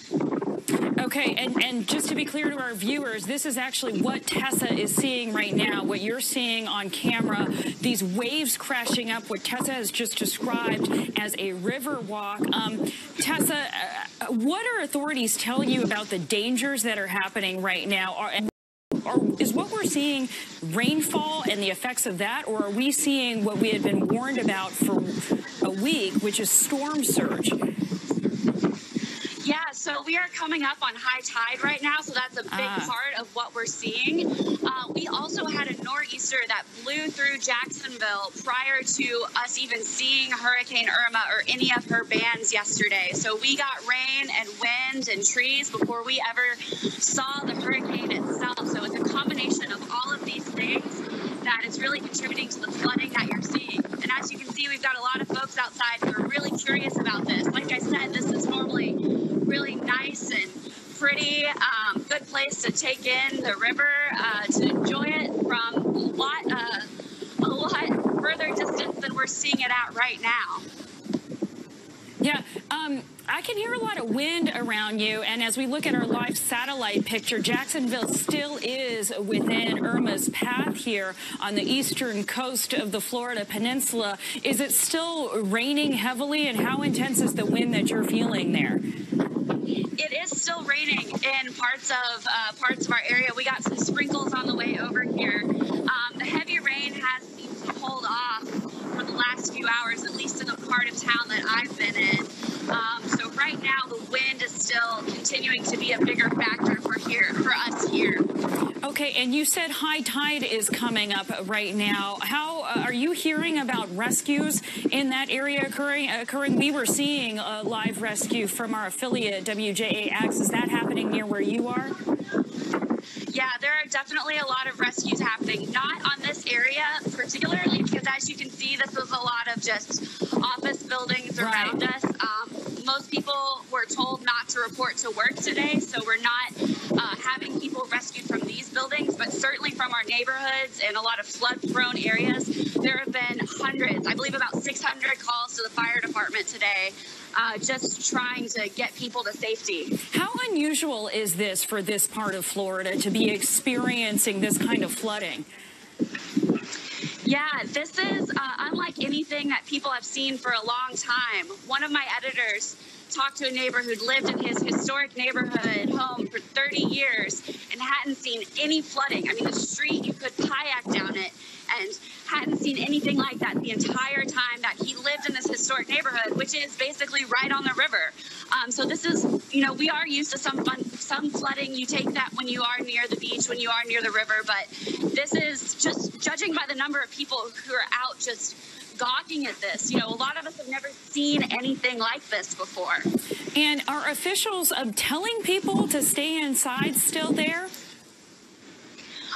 [SPEAKER 3] Okay, and just to be clear to our viewers, this is actually what Tessa is seeing right now, what you're seeing on camera, these waves crashing up, what Tessa has just described as a river walk. Tessa, what are authorities telling you about the dangers that are happening right now? Is what we're seeing rainfall and the effects of that, or are we seeing what we had been warned about for a week, which is storm surge?
[SPEAKER 14] Yeah, so we are coming up on high tide right now, so that's a big part of what we're seeing. We also had a nor'easter that blew through Jacksonville prior to us even seeing Hurricane Irma or any of her bands yesterday. So we got rain and wind and trees before we ever saw the hurricane itself. So it's a combination of all of these things that is really contributing to the flooding that you're seeing. And as you can see, we've got a lot of folks outside who are really curious about this. Like I said, this is normally really nice and pretty, good place to take in the river, to enjoy it from a lot further distance than we're seeing it at right now.
[SPEAKER 3] Yeah, I can hear a lot of wind around you, and as we look at our live satellite picture, Jacksonville still is within Irma's path here on the eastern coast of the Florida Peninsula. Is it still raining heavily, and how intense is the wind that you're feeling there?
[SPEAKER 14] It is still raining in parts of our area. We got some sprinkles on the way over here. The heavy rain has seemed to hold off for the last few hours, at least in the part of town that I've been in. So right now, the wind is still continuing to be a bigger factor for us here.
[SPEAKER 3] Okay, and you said high tide is coming up right now. How are you hearing about rescues in that area occurring? We were seeing a live rescue from our affiliate WJAX. Is that happening near where you are?
[SPEAKER 14] Yeah, there are definitely a lot of rescues happening. Not on this area particularly, because as you can see, this is a lot of just office buildings around us. Most people were told not to report to work today, so we're not having people rescued from these buildings, but certainly from our neighborhoods and a lot of flood-prone areas. There have been hundreds, I believe about 600 calls to the fire department today, just trying to get people to safety.
[SPEAKER 3] How unusual is this for this part of Florida to be experiencing this kind of flooding?
[SPEAKER 14] Yeah, this is unlike anything that people have seen for a long time. One of my editors talked to a neighbor who'd lived in his historic neighborhood home for 30 years and hadn't seen any flooding. I mean, the street, you could kayak down it, and hadn't seen anything like that the entire time that he lived in this historic neighborhood, which is basically right on the river. So this is, we are used to some flooding. You take that when you are near the beach, when you are near the river, but this is just judging by the number of people who are out just gawking at this. A lot of us have never seen anything like this before.
[SPEAKER 3] And are officials telling people to stay inside still there?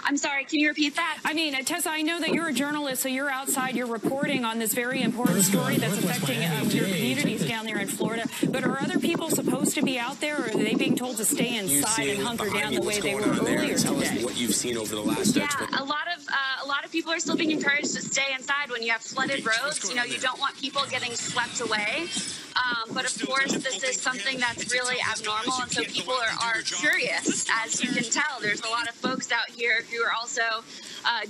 [SPEAKER 14] I'm sorry, can you repeat that?
[SPEAKER 3] I mean, Tessa, I know that you're a journalist, so you're outside, you're reporting on this very important story that's affecting your communities down there in Florida. But are other people supposed to be out there, or are they being told to stay inside and hunker down the way they were earlier today?
[SPEAKER 15] Tell us what you've seen over the last
[SPEAKER 14] a lot of people are still being encouraged to stay inside when you have flooded roads. You don't want people getting swept away. But of course, this is something that's really abnormal, and so people are curious. As you can tell, there's a lot of folks out here who are also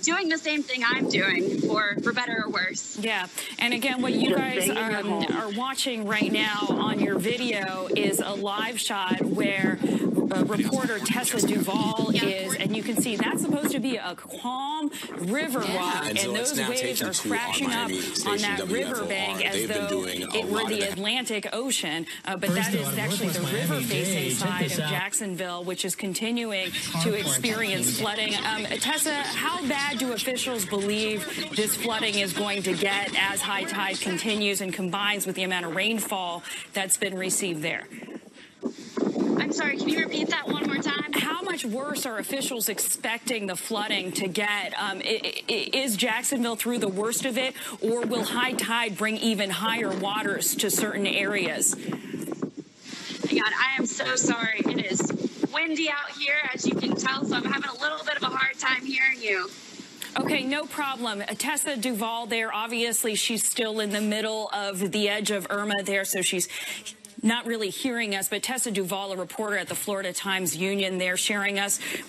[SPEAKER 14] doing the same thing I'm doing, for better or worse.
[SPEAKER 3] Yeah, and again, what you guys are watching right now on your video is a live shot where reporter Tessa Duvall is, and you can see that's supposed to be a calm river walk, and
[SPEAKER 6] so
[SPEAKER 3] those waves are crashing up on that riverbank as though it were the Atlantic Ocean. But that is actually the river-facing side of Jacksonville, which is continuing to experience flooding. Tessa, how bad do officials believe this flooding is going to get as high tide continues and combines with the amount of rainfall that's been received there?
[SPEAKER 14] I'm sorry, can you repeat that one more time?
[SPEAKER 3] How much worse are officials expecting the flooding to get? Is Jacksonville through the worst of it, or will high tide bring even higher waters to certain areas?
[SPEAKER 14] God, I am so sorry. It is windy out here, as you can tell, so I'm having a little bit of a hard time hearing you.
[SPEAKER 3] Okay, no problem. Tessa Duvall there, obviously she's still in the middle of the edge of Irma there, so she's not really hearing us, but Tessa Duvall, a reporter at the Florida Times-Union there, sharing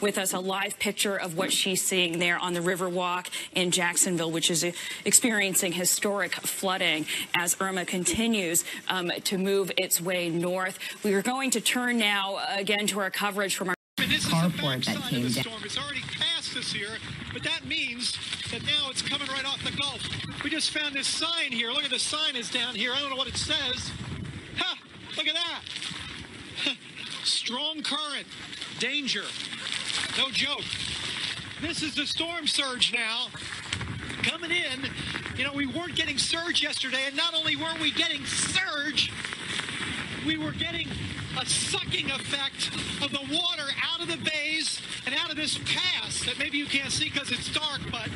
[SPEAKER 3] with us a live picture of what she's seeing there on the Riverwalk in Jacksonville, which is experiencing historic flooding as Irma continues to move its way north. We are going to turn now again to our coverage from our
[SPEAKER 15] carport that came down. It's already past us here, but that means that now it's coming right off the Gulf. We just found this sign here. Look at the sign is down here. I don't know what it says. Ha! Look at that. Strong current. Danger. No joke. This is the storm surge now. Coming in. You know, we weren't getting surge yesterday, and not only weren't we getting surge, we were getting a sucking effect of the water out of the bays and out of this pass that maybe you can't see because it's dark, but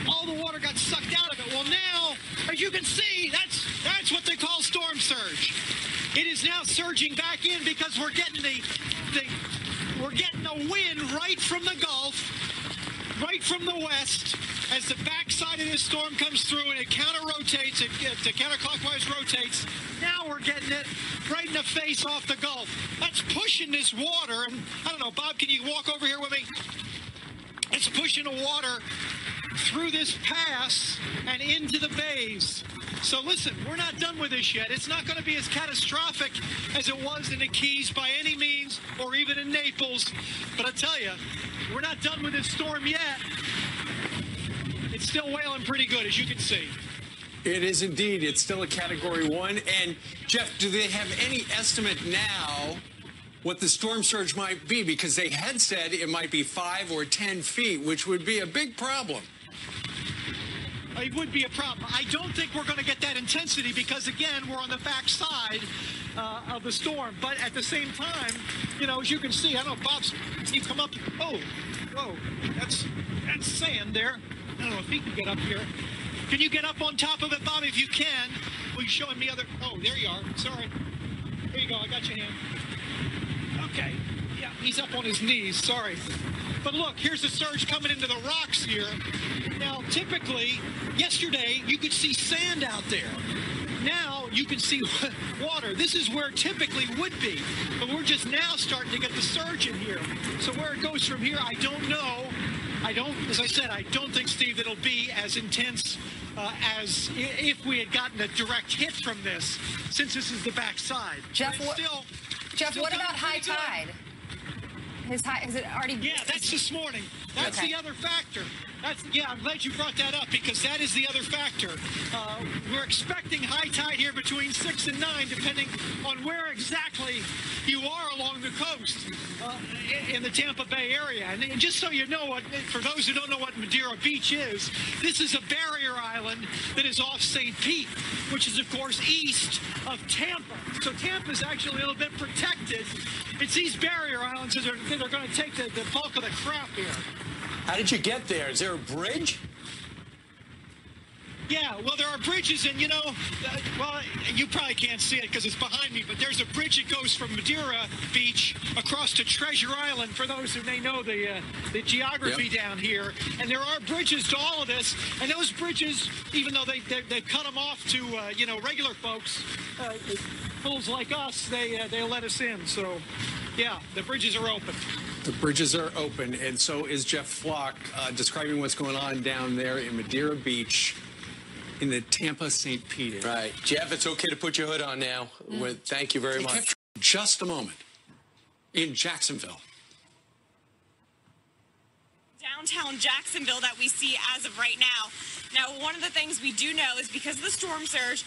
[SPEAKER 15] all the water got sucked out of it. Well, now, as you can see, that's what they call storm surge. It is now surging back in because we're getting we're getting a wind right from the Gulf, right from the west, as the backside of this storm comes through and it counter-rotates, it counterclockwise rotates. Now we're getting it right in the face off the Gulf. That's pushing this water, and I don't know, Bob, can you walk over here with me? It's pushing the water through this pass and into the bays. So listen, we're not done with this yet. It's not going to be as catastrophic as it was in the Keys by any means, or even in Naples. But I tell you, we're not done with this storm yet. It's still wailing pretty good, as you can see.
[SPEAKER 16] It is indeed. It's still a Category 1. And, Jeff, do they have any estimate now what the storm surge might be? Because they had said it might be 5 or 10 feet, which would be a big problem.
[SPEAKER 15] It would be a problem. I don't think we're going to get that intensity because, again, we're on the backside of the storm. But at the same time, you know, as you can see, I don't know, Bob's, you come up. Oh, whoa, that's sand there. I don't know if he can get up here. Can you get up on top of it, Bob, if you can? Will you show him the other? Oh, there you are. Sorry. There you go. I got your hand. Okay. Yeah, he's up on his knees. Sorry. But look, here's the surge coming into the rocks here. Now, typically, yesterday, you could see sand out there. Now, you can see water. This is where it typically would be. But we're just now starting to get the surge in here. So where it goes from here, I don't know. As I said, I don't think, Steve, it'll be as intense as if we had gotten a direct hit from this, since this is the backside.
[SPEAKER 5] Jeff, what about high tide? Is it already?
[SPEAKER 15] Yeah, that's this morning. That's the other factor. Yeah, I'm glad you brought that up because that is the other factor. We're expecting high tide here between 6 and 9, depending on where exactly you are along the coast in the Tampa Bay area. And just so you know, for those who don't know what Madeira Beach is, this is a barrier island that is off St. Pete, which is, of course, east of Tampa. So Tampa is actually a little bit protected. It's these barrier islands that are going to take the bulk of the crap here.
[SPEAKER 16] How did you get there? Is there a bridge?
[SPEAKER 15] Yeah, well, there are bridges, and, you know, well, you probably can't see it because it's behind me, but there's a bridge that goes from Madeira Beach across to Treasure Island, for those who may know the geography down here. And there are bridges to all of this, and those bridges, even though they cut them off to, you know, regular folks, fools like us, they'll let us in. So, yeah, the bridges are open.
[SPEAKER 16] The bridges are open, and so is Jeff Flock describing what's going on down there in Madeira Beach in the Tampa St. Pete area.
[SPEAKER 6] Right. Jeff, it's okay to put your hood on now. Thank you very much.
[SPEAKER 16] Just a moment. in Jacksonville.
[SPEAKER 6] Downtown Jacksonville that we see as of right now. Now, one of the things we do know is because of the storm surge,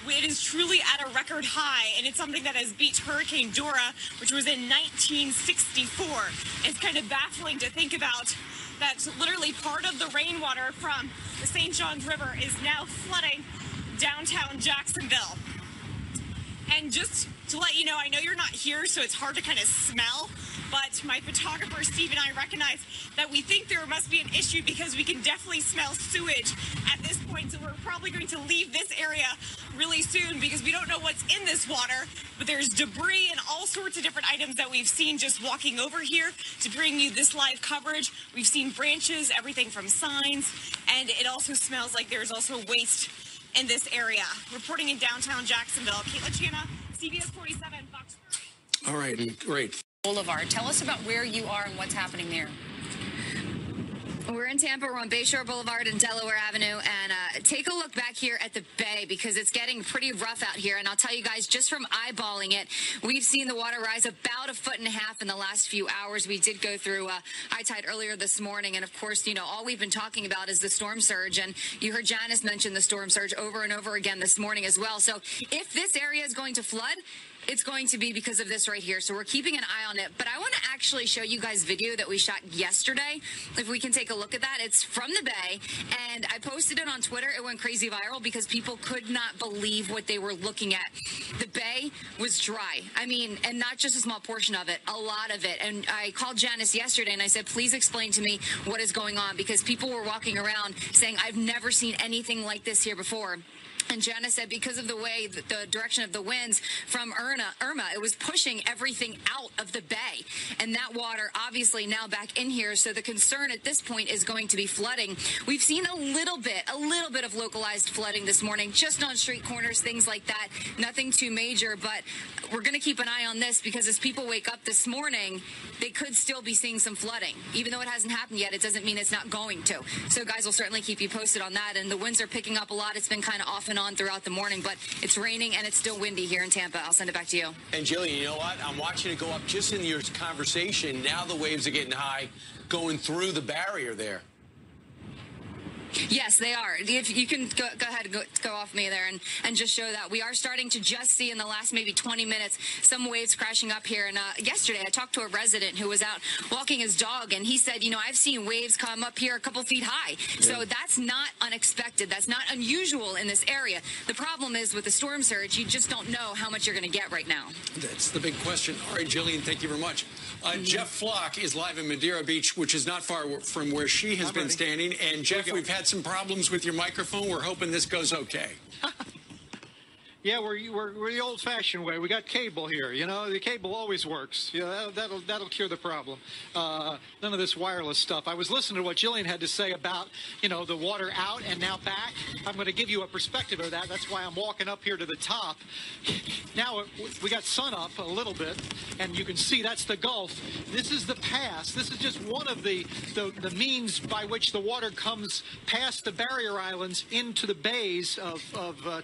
[SPEAKER 6] it is truly at a record high, and it's something that has beat Hurricane Dora, which was in 1964. It's kind of baffling to think about that literally part of the rainwater from the St. Johns River is now flooding downtown Jacksonville. And just to let you know, I know you're not here, so it's hard to kind of smell, but my photographer, Steve, and I recognize that we think there must be an issue because we can definitely smell sewage at this point, so we're probably going to leave this area really soon because we don't know what's in this water, but there's debris and all sorts of different items that we've seen just walking over here to bring you this live coverage. We've seen branches, everything from signs, and it also smells like there's also waste in this area. Reporting in downtown Jacksonville, Caitlin Chana, CBS 47, Fox 30.
[SPEAKER 16] All right, great.
[SPEAKER 5] Boulevard. Tell us about where you are and what's happening there.
[SPEAKER 7] We're in Tampa. We're on Bayshore Boulevard and Delaware Avenue. And take a look back here at the bay because it's getting pretty rough out here. And I'll tell you guys, just from eyeballing it, we've seen the water rise about 1.5 feet in the last few hours. We did go through high tide earlier this morning. And, of course, you know, all we've been talking about is the storm surge. And you heard Janice mention the storm surge over and over again this morning as well. So if this area is going to flood, it's going to be because of this right here. So we're keeping an eye on it. But I want to actually show you guys video that we shot yesterday. If we can take a look at that. It's from the bay. And I posted it on Twitter. It went crazy viral because people could not believe what they were looking at. The bay was dry. I mean, and not just a small portion of it, a lot of it. And I called Janice yesterday and I said, please explain to me what is going on, because people were walking around saying, I've never seen anything like this here before. And Janice said because of the way, the direction of the winds from Irma, it was pushing everything out of the bay. And that water obviously now back in here. So the concern at this point is going to be flooding. We've seen a little bit of localized flooding this morning, just on street corners, things like that. Nothing too major, but we're going to keep an eye on this because as people wake up this morning, they could still be seeing some flooding. Even though it hasn't happened yet, it doesn't mean it's not going to. So guys, we'll certainly keep you posted on that. And the winds are picking up a lot. It's been kind of off and on throughout the morning, but it's raining and it's still windy here in Tampa. I'll send it back to you.
[SPEAKER 16] And Jillian, you know what? I'm watching it go up just in your conversation. Now the waves are getting high going through the barrier there.
[SPEAKER 7] Yes, they are. If you can go ahead and go off me there and just show that. We are starting to just see in the last maybe 20 minutes some waves crashing up here. And yesterday I talked to a resident who was out walking his dog, and he said, you know, I've seen waves come up here a couple feet high. Yeah. So that's not unexpected. That's not unusual in this area. The problem is with the storm surge, you just don't know how much you're going to get right now.
[SPEAKER 16] That's the big question. All right, Jillian, thank you very much. Jeff Flock is live in Madeira Beach, which is not far from where she has been standing. And Jeff, we've had some problems with your microphone. We're hoping this goes okay.
[SPEAKER 15] Yeah, we're the old-fashioned way. We got cable here. You know, the cable always works. Yeah, that'll cure the problem. None of this wireless stuff. I was listening to what Jillian had to say about, you know, the water out and now back. I'm going to give you a perspective of that. That's why I'm walking up here to the top. Now we got sun up a little bit, and you can see that's the Gulf. This is the pass. This is just one of the means by which the water comes past the barrier islands into the bays of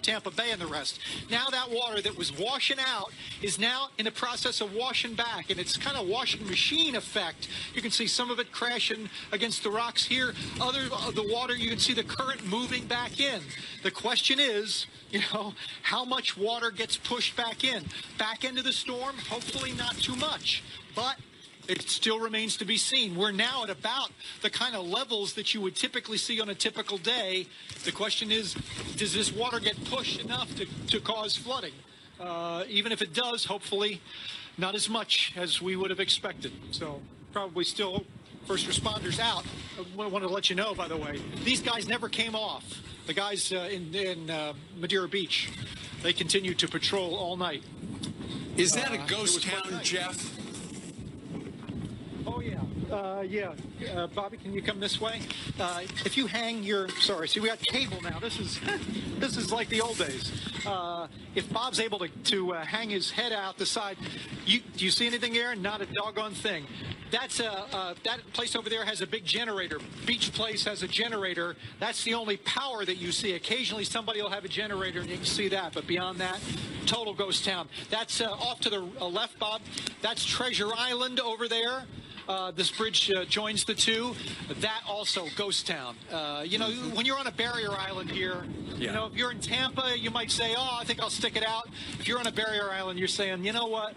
[SPEAKER 15] Tampa Bay and the rest. Now that water that was washing out is now in the process of washing back, and it's kind of washing machine effect. You can see some of it crashing against the rocks here. Other of the water, you can see the current moving back in. The question is, you know, how much water gets pushed back into the storm? Hopefully not too much, but it still remains to be seen. We're now at about the kind of levels that you would typically see on a typical day. The question is, does this water get pushed enough to cause flooding? Even if it does, hopefully not as much as we would have expected. So probably still first responders out. I want to let you know, by the way, these guys never came off. The guys in Madeira Beach, they continued to patrol all night.
[SPEAKER 16] Is that a ghost town, Jeff?
[SPEAKER 15] Oh, yeah. Bobby, can you come this way? If you hang your, see, we got cable now. This is like the old days. If Bob's able to hang his head out the side, do you see anything, Aaron? Not a doggone thing. That's that place over there has a big generator. Beach Place has a generator. That's the only power that you see. Occasionally somebody will have a generator and you can see that, but beyond that, total ghost town. That's off to the left, Bob. That's Treasure Island over there. This bridge joins the two. That also ghost town. You know, when you're on a barrier island here, you know, if you're in Tampa, you might say, oh, I think I'll stick it out. If you're on a barrier island, you're saying, you know what?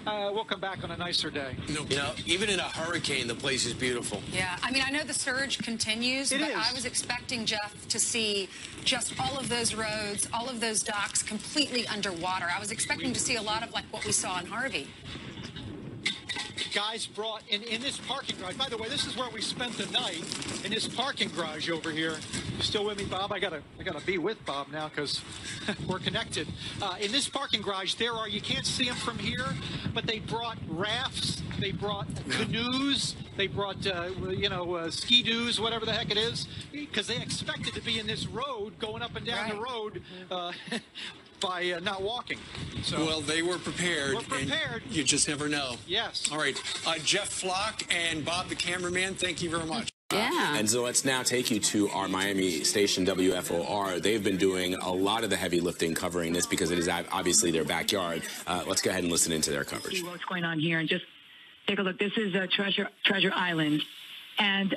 [SPEAKER 15] We'll come back on a nicer day.
[SPEAKER 8] You know, even in a hurricane, the place is beautiful.
[SPEAKER 10] Yeah, I mean, I know the surge continues, but I was expecting, Jeff, to see just all of those roads, all of those docks completely underwater. I was expecting to see a lot of like what we saw in Harvey.
[SPEAKER 15] Guys brought in this parking garage. By the way, this is where we spent the night, in this parking garage over here. You still with me, Bob? I gotta be with Bob now because we're connected. In this parking garage, you can't see them from here, but they brought rafts, they brought canoes, they brought ski-doos, whatever the heck it is, because they expected to be in this road going up and down the road. By not walking. So,
[SPEAKER 16] well, they were prepared.
[SPEAKER 15] We're prepared.
[SPEAKER 16] And you just never know.
[SPEAKER 15] Yes.
[SPEAKER 16] All right. Jeff Flock and Bob the cameraman, thank you very much.
[SPEAKER 17] Yeah. And so let's now take you to our Miami station, WFOR. They've been doing a lot of the heavy lifting covering this because it is obviously their backyard. Let's go ahead and listen into their coverage.
[SPEAKER 18] See what's going on here and just take a look. This is Treasure Island. And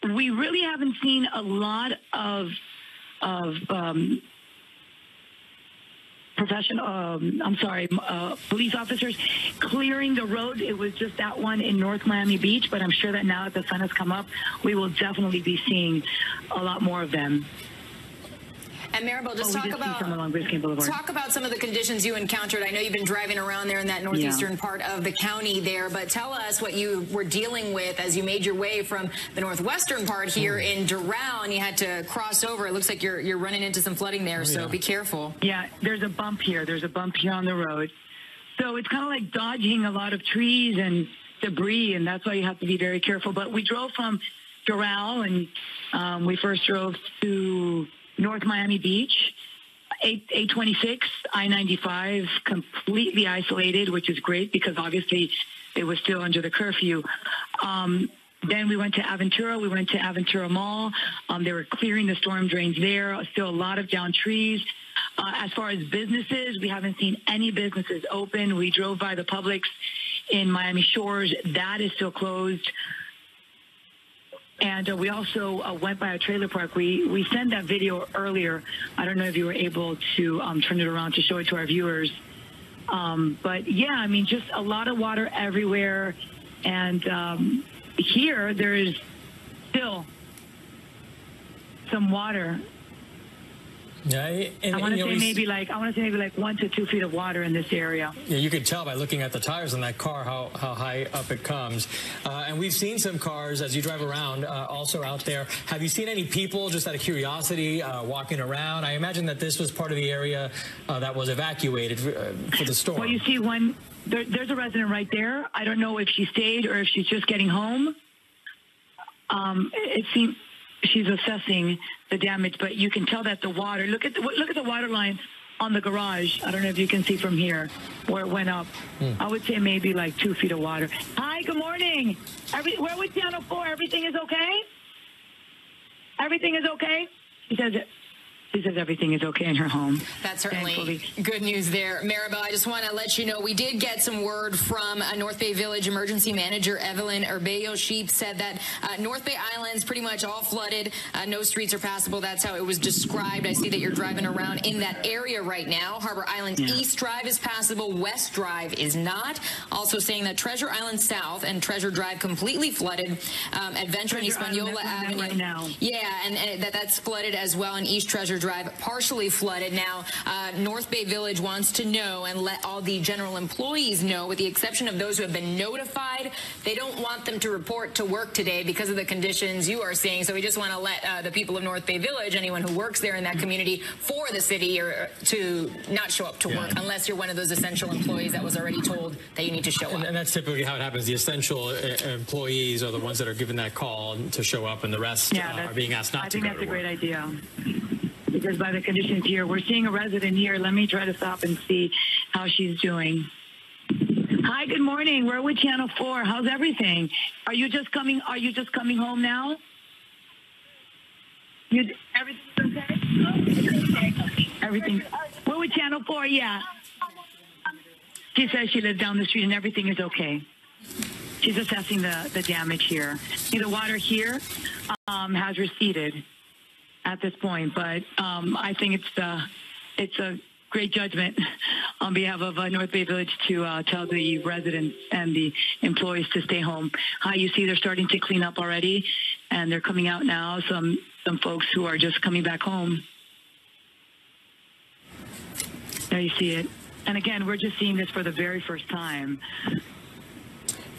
[SPEAKER 18] we really haven't seen a lot of police officers clearing the road. It was just that one in North Miami Beach, but I'm sure that now that the sun has come up, we will definitely be seeing a lot more of them.
[SPEAKER 5] And Maribel, just talk about some of the conditions you encountered. I know you've been driving around there in that northeastern part of the county there, but tell us what you were dealing with as you made your way from the northwestern part here in Doral, and you had to cross over. It looks like you're running into some flooding there, so be careful.
[SPEAKER 18] Yeah, there's a bump here. There's a bump here on the road. So it's kind of like dodging a lot of trees and debris, and that's why you have to be very careful. But we drove from Doral, and we first drove to North Miami Beach, 826, I-95, completely isolated, which is great because obviously it was still under the curfew. Then we went to Aventura. We went to Aventura Mall. They were clearing the storm drains there. Still a lot of downed trees. As far as businesses, we haven't seen any businesses open. We drove by the Publix in Miami Shores. That is still closed. And we also went by a trailer park. We sent that video earlier. I don't know if you were able to turn it around to show it to our viewers. But, yeah, I mean, just a lot of water everywhere. And here there is still some water.
[SPEAKER 19] Yeah,
[SPEAKER 18] I want to say maybe like 1 to 2 feet of water in this area.
[SPEAKER 19] Yeah, you could tell by looking at the tires on that car how high up it comes. And we've seen some cars as you drive around also out there. Have you seen any people, just out of curiosity, walking around? I imagine that this was part of the area that was evacuated for the storm.
[SPEAKER 18] Well, you see there's a resident right there. I don't know if she stayed or if she's just getting home. It seems she's assessing the damage, but you can tell that the water, look at the water line on the garage. I don't know if you can see from here where it went up. I would say maybe like 2 feet of water. Hi, good morning. We're with Channel 4. Everything is okay? Everything is okay? She says everything is okay in her home.
[SPEAKER 5] That's certainly good news there. Maribel, I just want to let you know we did get some word from North Bay Village Emergency Manager Evelyn Urbello. She said that North Bay Island's pretty much all flooded. No streets are passable. That's how it was described. I see that you're driving around in that area right now. Harbor Island East Drive is passable. West Drive is not. Also saying that Treasure Island South and Treasure Drive completely flooded. Adventure and Hispaniola Avenue.
[SPEAKER 18] Right now.
[SPEAKER 5] Yeah, and that's flooded as well. And East Treasure
[SPEAKER 20] Challenger Drive partially flooded. Now, North Bay Village wants to know and let all the general employees know, with the exception of those who have been notified. They don't want them to report to work today because of the conditions you are seeing. So we just want to let the people of North Bay Village, anyone who works there in that community for the city, or to not show up to work unless you're one of those essential employees that was already told that you need to show up.
[SPEAKER 19] And that's typically how it happens. The essential employees are the ones that are given that call to show up, and the rest are being asked not to go to work.
[SPEAKER 18] I think that's a great idea. Because by the conditions here, we're seeing a resident here. Let me try to stop and see how she's doing. Hi, good morning. We're with Channel 4. How's everything? Are you just coming home now? Everything's okay? Everything. We're with Channel 4, yeah. She says she lives down the street and everything is okay. She's assessing the damage here. See, the water here has receded at this point, but I think it's a great judgment on behalf of North Bay Village to tell the residents and the employees to stay home. Hi, you see they're starting to clean up already, and they're coming out now. Some folks who are just coming back home. There you see it. And again, we're just seeing this for the very first time.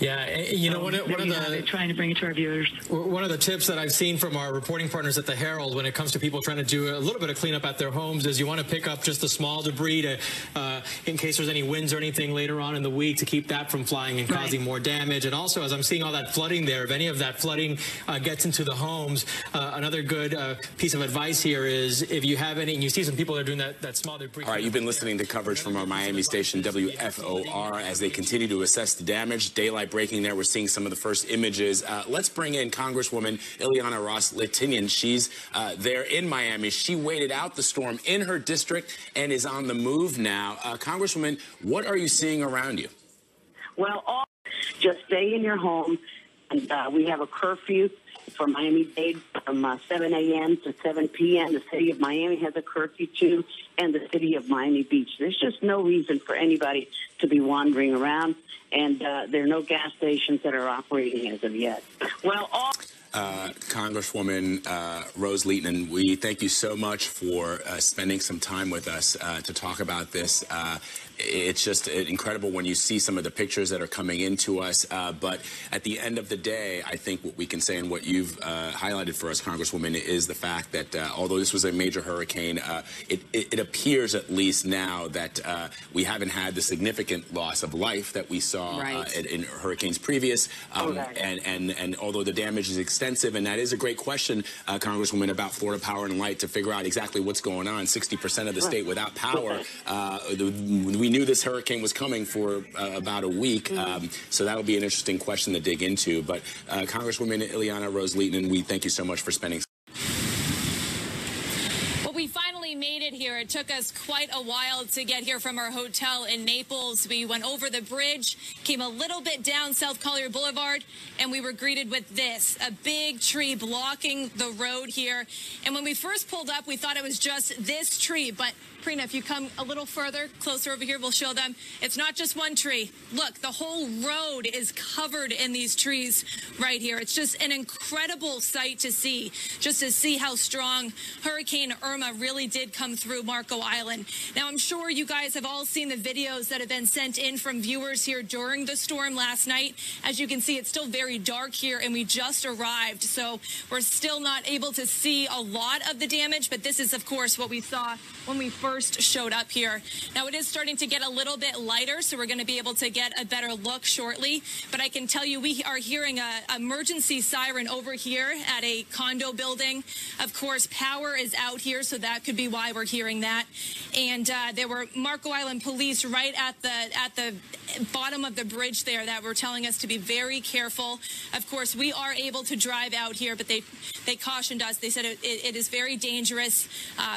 [SPEAKER 19] Yeah, you know, one of the
[SPEAKER 18] trying to bring it to our viewers.
[SPEAKER 19] One of the tips that I've seen from our reporting partners at the Herald when it comes to people trying to do a little bit of cleanup at their homes is you want to pick up just the small debris to, in case there's any winds or anything later on in the week, to keep that from flying and causing more damage. And also, as I'm seeing all that flooding there, if any of that flooding gets into the homes, another good piece of advice here is if you have any, and you see some people that are doing that small debris.
[SPEAKER 17] All right, you've been listening to coverage from our Miami station WFOR as they continue to assess the damage. Daylight breaking there. We're seeing some of the first images. Let's bring in Congresswoman Ileana Ros-Lehtinen. She's there in Miami. She waited out the storm in her district and is on the move now. Congresswoman, what are you seeing around you?
[SPEAKER 21] Well, just stay in your home. And we have a curfew for Miami-Dade from 7 a.m. to 7 p.m. The city of Miami has a curfew, too, and the city of Miami Beach. There's just no reason for anybody to be wandering around, and there are no gas stations that are operating as of yet. Well,
[SPEAKER 17] Congresswoman Ros-Lehtinen, we thank you so much for spending some time with us to talk about this. It's just incredible when you see some of the pictures that are coming into us. But at the end of the day, I think what we can say and what you've highlighted for us, Congresswoman, is the fact that although this was a major hurricane, it appears at least now that we haven't had the significant loss of life that we saw in hurricanes previous. And although the damage is extensive, and that is a great question, Congresswoman, about Florida Power and Light to figure out exactly what's going on. 60% of the state without power. We knew this hurricane was coming for about a week, so that'll be an interesting question to dig into. But Congresswoman Ileana Ros-Lehtinen, we thank you so much for spending.
[SPEAKER 22] Well, we finally made it here. It took us quite a while to get here from our hotel in Naples. We went over the bridge, came a little bit down South Collier Boulevard, and we were greeted with this, a big tree blocking the road here. And when we first pulled up, we thought it was just this tree, but Prina, if you come a little further, closer over here, we'll show them. It's not just one tree. Look, the whole road is covered in these trees right here. It's just an incredible sight to see, just to see how strong Hurricane Irma really did come through Marco Island. Now, I'm sure you guys have all seen the videos that have been sent in from viewers here during the storm last night. As you can see, it's still very dark here, and we just arrived, so we're still not able to see a lot of the damage, but this is, of course, what we saw when we first showed up here. Now, it is starting to get a little bit lighter, so we're going to be able to get a better look shortly. But I can tell you we are hearing an emergency siren over here at a condo building. Of course, power is out here, so that could be why we're hearing that. And there were Marco Island police right at the bottom of the bridge there that were telling us to be very careful. Of course, we are able to drive out here, but they cautioned us. They said it is very dangerous,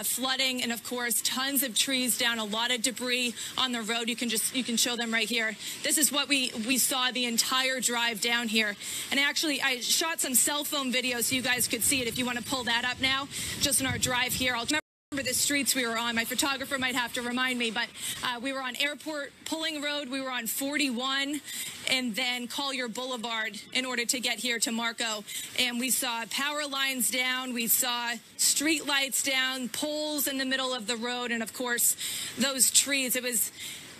[SPEAKER 22] flooding, and of course, tons of trees down, a lot of debris on the road. You can show them right here. This is what we saw the entire drive down here. And actually, I shot some cell phone videos so you guys could see it if you want to pull that up now, just in our drive here. The streets we were on. My photographer might have to remind me, but we were on Airport Pulling Road, we were on 41, and then Collier Boulevard in order to get here to Marco. And we saw power lines down, we saw street lights down, poles in the middle of the road, and of course those trees. It was,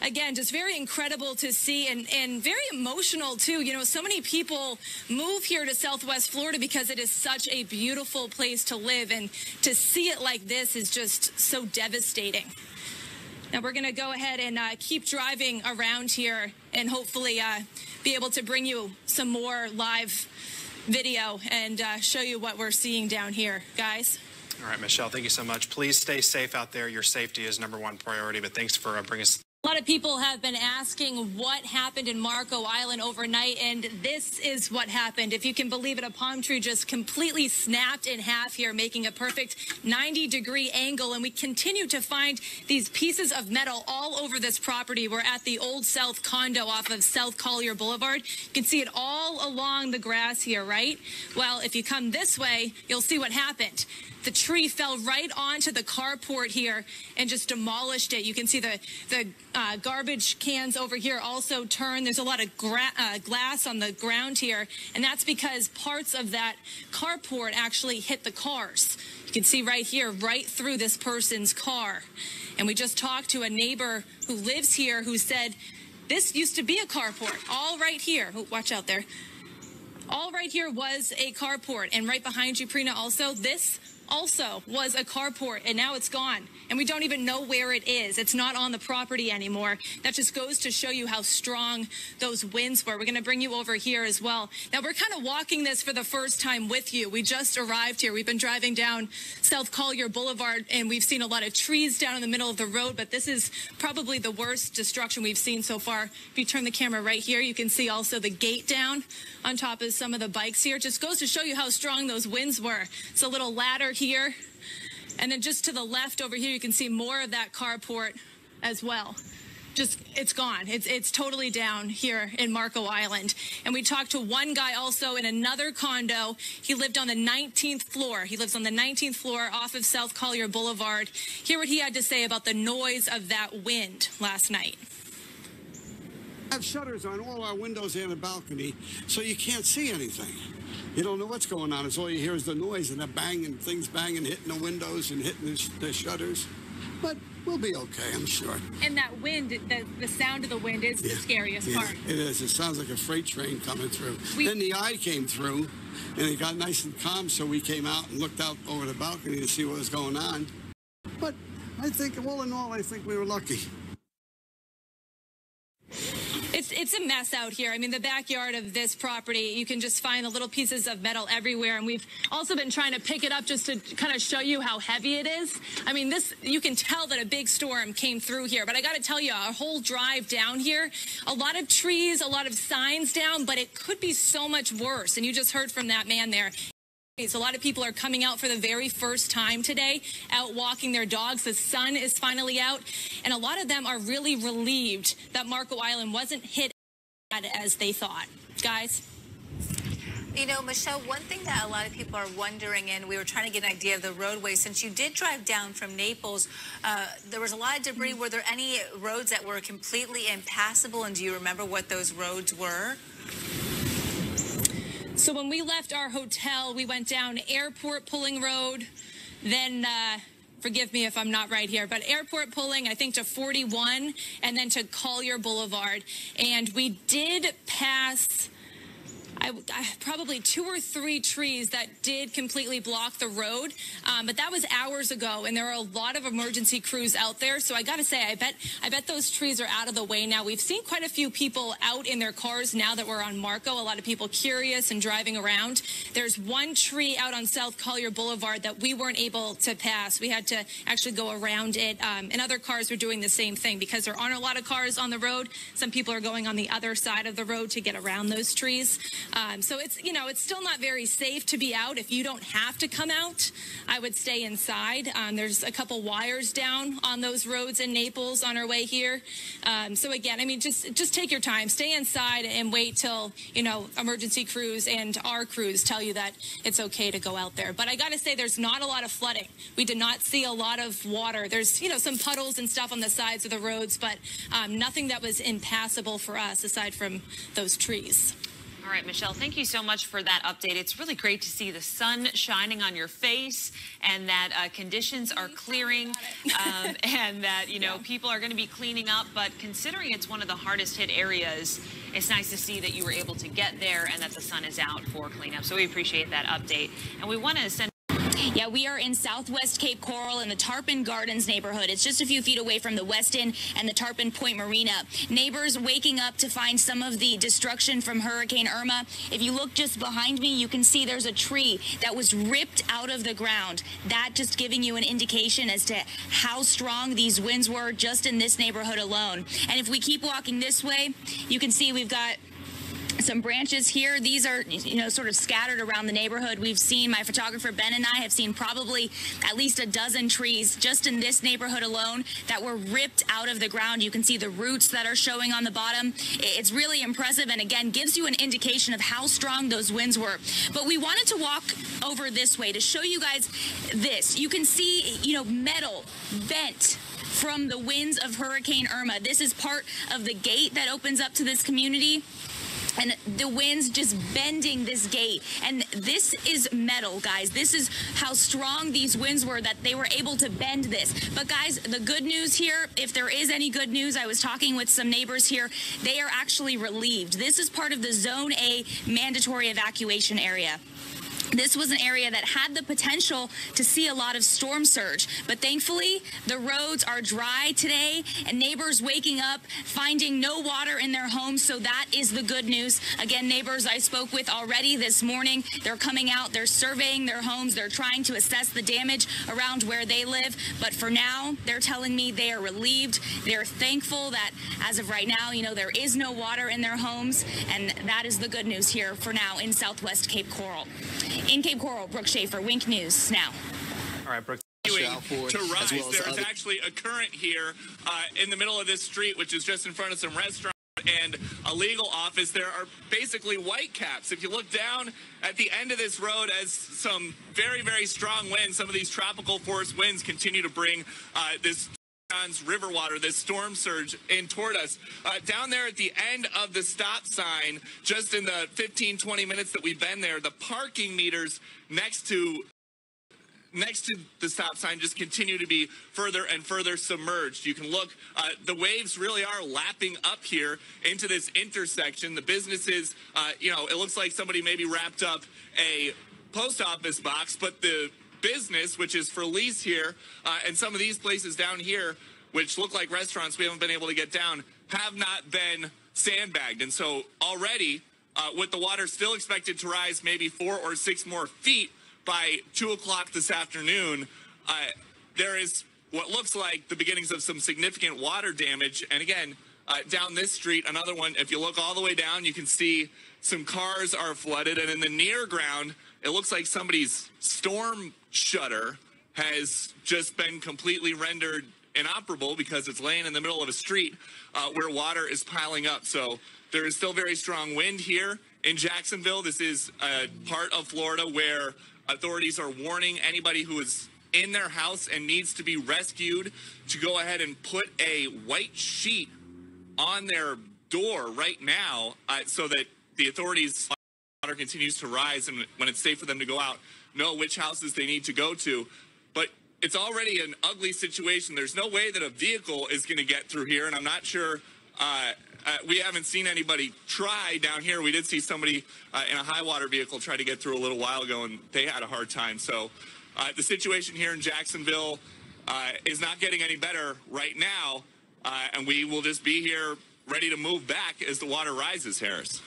[SPEAKER 22] again, just very incredible to see and very emotional, too. You know, so many people move here to Southwest Florida because it is such a beautiful place to live. And to see it like this is just so devastating. Now, we're going to go ahead and keep driving around here and hopefully be able to bring you some more live video and show you what we're seeing down here, guys.
[SPEAKER 4] All right, Michelle, thank you so much. Please stay safe out there. Your safety is #1 priority, but thanks for bringing us.
[SPEAKER 22] A lot of people have been asking what happened in Marco Island overnight, and this is what happened. If you can believe it, a palm tree just completely snapped in half here, making a perfect 90-degree angle, and we continue to find these pieces of metal all over this property. We're at the Old South condo off of South Collier Boulevard. You can see it all along the grass here, right? Well, if you come this way, you'll see what happened. The tree fell right onto the carport here and just demolished it. You can see the garbage cans over here also turned. There's a lot of glass on the ground here, and that's because parts of that carport actually hit the cars. You can see right here, right through this person's car. And we just talked to a neighbor who lives here who said, this used to be a carport, all right here. Oh, watch out there. All right here was a carport, and right behind you, Prina, also, this also was a carport, and now it's gone. And we don't even know where it is. It's not on the property anymore. That just goes to show you how strong those winds were. We're going to bring you over here as well. Now, we're kind of walking this for the first time with you. We just arrived here. We've been driving down South Collier Boulevard, and we've seen a lot of trees down in the middle of the road, but this is probably the worst destruction we've seen so far. If you turn the camera right here, you can see also the gate down on top of some of the bikes here. It just goes to show you how strong those winds were. It's a little ladder here. And then just to the left over here, you can see more of that carport as well. Just, it's gone. It's totally down here in Marco Island. And we talked to one guy also in another condo. He lived on the 19th floor. He lives on the 19th floor off of South Collier Boulevard. Hear what he had to say about the noise of that wind last night.
[SPEAKER 12] I have shutters on all our windows and the balcony, so you can't see anything. You don't know what's going on. It's all you hear is the noise and the banging, things banging, hitting the windows and hitting the shutters. But we'll be okay, I'm sure.
[SPEAKER 22] And that wind, the sound of the wind is the scariest part.
[SPEAKER 12] It is. It sounds like a freight train coming through. Then the eye came through, and it got nice and calm, so we came out and looked out over the balcony to see what was going on. But I think, all in all, I think we were lucky.
[SPEAKER 22] It's a mess out here. I mean, the backyard of this property, you can just find the little pieces of metal everywhere. And we've also been trying to pick it up just to kind of show you how heavy it is. I mean, you can tell that a big storm came through here. But I got to tell you, our whole drive down here, a lot of trees, a lot of signs down, but it could be so much worse. And you just heard from that man there. A lot of people are coming out for the very first time today, out walking their dogs. The sun is finally out, and a lot of them are really relieved that Marco Island wasn't hit as they thought. Guys?
[SPEAKER 23] You know, Michelle, one thing that a lot of people are wondering, and we were trying to get an idea of the roadway, since you did drive down from Naples, there was a lot of debris. Were there any roads that were completely impassable, and do you remember what those roads were?
[SPEAKER 22] So when we left our hotel, we went down Airport Pulling Road, then, forgive me if I'm not right here, but Airport Pulling, I think, to 41, and then to Collier Boulevard. And we did pass probably 2 or 3 trees that did completely block the road, but that was hours ago, and there are a lot of emergency crews out there. So I got to say, I bet those trees are out of the way now. We've seen quite a few people out in their cars now that we're on Marco. A lot of people curious and driving around. There's one tree out on South Collier Boulevard that we weren't able to pass. We had to actually go around it, and other cars were doing the same thing because there aren't a lot of cars on the road. Some people are going on the other side of the road to get around those trees. So it's, you know, it's still not very safe to be out. If you don't have to come out, I would stay inside. There's a couple wires down on those roads in Naples on our way here. So again, I mean, just take your time, stay inside and wait till, you know, emergency crews and our crews tell you that it's okay to go out there. But I got to say, there's not a lot of flooding. We did not see a lot of water. There's, you know, some puddles and stuff on the sides of the roads, but nothing that was impassable for us aside from those trees.
[SPEAKER 1] All right, Michelle, thank you so much for that update. It's really great to see the sun shining on your face and that conditions are clearing and that, you know, people are going to be cleaning up. But considering it's one of the hardest hit areas, it's nice to see that you were able to get there and that the sun is out for cleanup. So we appreciate that update. And we want to send...
[SPEAKER 2] Yeah, we are in Southwest Cape Coral in the Tarpon Gardens neighborhood. It's just a few feet away from the Westin and the Tarpon Point Marina. Neighbors waking up to find some of the destruction from Hurricane Irma. If you look just behind me, you can see there's a tree that was ripped out of the ground. That just giving you an indication as to how strong these winds were just in this neighborhood alone. And if we keep walking this way, you can see we've got some branches here. These are, you know, sort of scattered around the neighborhood. We've seen, my photographer Ben and I have seen probably at least a dozen trees just in this neighborhood alone that were ripped out of the ground. You can see the roots that are showing on the bottom. It's really impressive and again gives you an indication of how strong those winds were. But we wanted to walk over this way to show you guys this. You can see, you know, metal bent from the winds of Hurricane Irma. This is part of the gate that opens up to this community. And the winds just bending this gate. And this is metal, guys. This is how strong these winds were that they were able to bend this. But guys, the good news here, if there is any good news, I was talking with some neighbors here, they are actually relieved. This is part of the Zone A mandatory evacuation area. This was an area that had the potential to see a lot of storm surge, but thankfully the roads are dry today and neighbors waking up finding no water in their homes, so that is the good news. Again, neighbors I spoke with already this morning, they're coming out, they're surveying their homes, they're trying to assess the damage around where they live, but for now they're telling me they are relieved. They're thankful that as of right now, you know, there is no water in their homes, and that is the good news here for now in Southwest Cape Coral. In Cape Coral, Brooke Schaefer, Wink News now.
[SPEAKER 4] All right, Brooke.
[SPEAKER 9] To rise. There's actually a current here in the middle of this street, which is just in front of some restaurants and a legal office. There are basically white caps. If you look down at the end of this road, as some very, very strong winds, some of these tropical force winds continue to bring this river water, this storm surge in toward us. Down there at the end of the stop sign, just in the 15-20 minutes that we've been there, the parking meters next to the stop sign just continue to be further and further submerged. You can look, the waves really are lapping up here into this intersection. The businesses, you know, it looks like somebody maybe wrapped up a post office box, but the business, which is for lease here, and some of these places down here, which look like restaurants we haven't been able to get down, have not been sandbagged. And so already, with the water still expected to rise maybe 4 or 6 more feet by 2 o'clock this afternoon, there is what looks like the beginnings of some significant water damage. And again, down this street, another one, if you look all the way down, you can see some cars are flooded. And in the near ground, it looks like somebody's storm shutter has just been completely rendered inoperable because it's laying in the middle of a street where water is piling up. So there is still very strong wind here in Jacksonville. This is a part of Florida where authorities are warning anybody who is in their house and needs to be rescued to go ahead and put a white sheet on their door right now so that the authorities, water continues to rise, and when it's safe for them to go out, know which houses they need to go to. But it's already an ugly situation. There's no way that a vehicle is going to get through here, and I'm not sure. We haven't seen anybody try down here. We did see somebody in a high water vehicle try to get through a little while ago, and they had a hard time. So the situation here in Jacksonville is not getting any better right now, and we will just be here ready to move back as the water rises, Harris.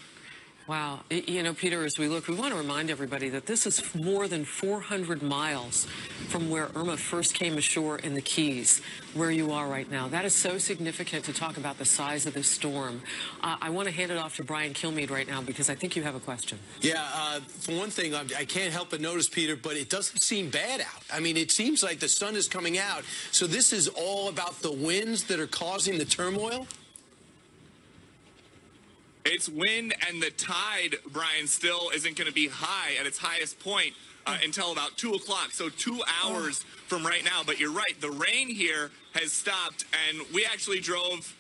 [SPEAKER 11] Wow. You know, Peter, as we look, we want to remind everybody that this is more than 400 miles from where Irma first came ashore in the Keys, where you are right now. That is so significant to talk about the size of this storm. I want to hand it off to Brian Kilmeade right now because I think you have a question.
[SPEAKER 8] Yeah, for one thing, I can't help but notice, Peter, but it doesn't seem bad out. I mean, it seems like the sun is coming out. So this is all about the winds that are causing the turmoil?
[SPEAKER 13] It's wind, and the tide, Brian, still isn't going to be high at its highest point until about 2 o'clock, so 2 hours from right now. But you're right, the rain here has stopped, and we actually drove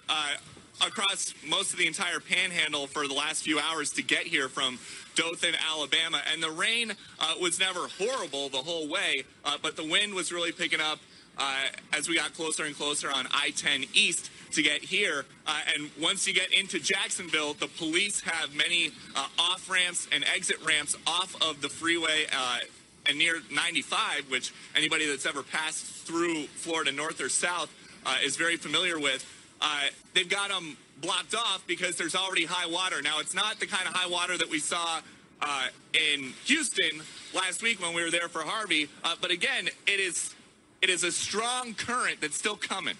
[SPEAKER 13] across most of the entire panhandle for the last few hours to get here from Dothan, Alabama. And the rain was never horrible the whole way, but the wind was really picking up as we got closer and closer on I-10 East to get here. And once you get into Jacksonville, the police have many off-ramps and exit ramps off of the freeway and near 95, which anybody that's ever passed through Florida north or south is very familiar with. They've got them blocked off because there's already high water. Now, it's not the kind of high water that we saw in Houston last week when we were there for Harvey. But again, it is a strong current that's still coming.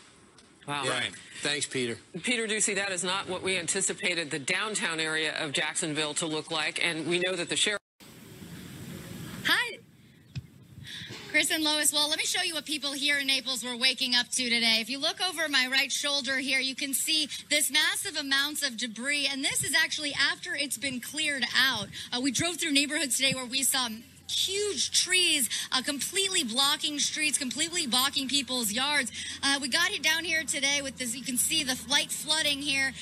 [SPEAKER 11] Wow.
[SPEAKER 8] Yeah. Thanks, Peter.
[SPEAKER 11] Peter Ducey, that is not what we anticipated the downtown area of Jacksonville to look like, and we know that the sheriff...
[SPEAKER 14] Hi. Chris and Lois, well, let me show you what people here in Naples were waking up to today. If you look over my right shoulder here, you can see this massive amounts of debris, and this is actually after it's been cleared out. We drove through neighborhoods today where we saw huge trees completely blocking streets, completely blocking people's yards. We got it down here today with this. You can see the light flooding here.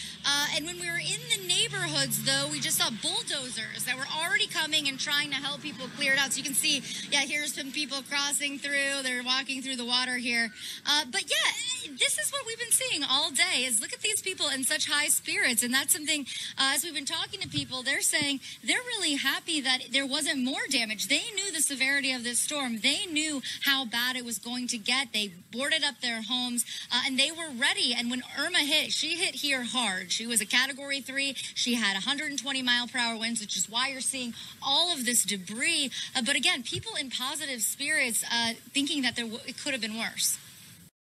[SPEAKER 14] And when we were in the neighborhoods, though, we just saw bulldozers that were already coming and trying to help people clear it out. So you can see, yeah, here's some people crossing through. They're walking through the water here. But yeah, this is what we've been seeing all day is look at these people in such high spirits. And that's something, as we've been talking to people, they're saying they're really happy that there wasn't more damage. They knew the severity of this storm. They knew how bad it was going to get. They boarded up their homes, and they were ready. And when Irma hit, she hit here hard. She was a Category 3. She had 120-mile-per-hour winds, which is why you're seeing all of this debris. But again, people in positive spirits thinking that it could have been worse.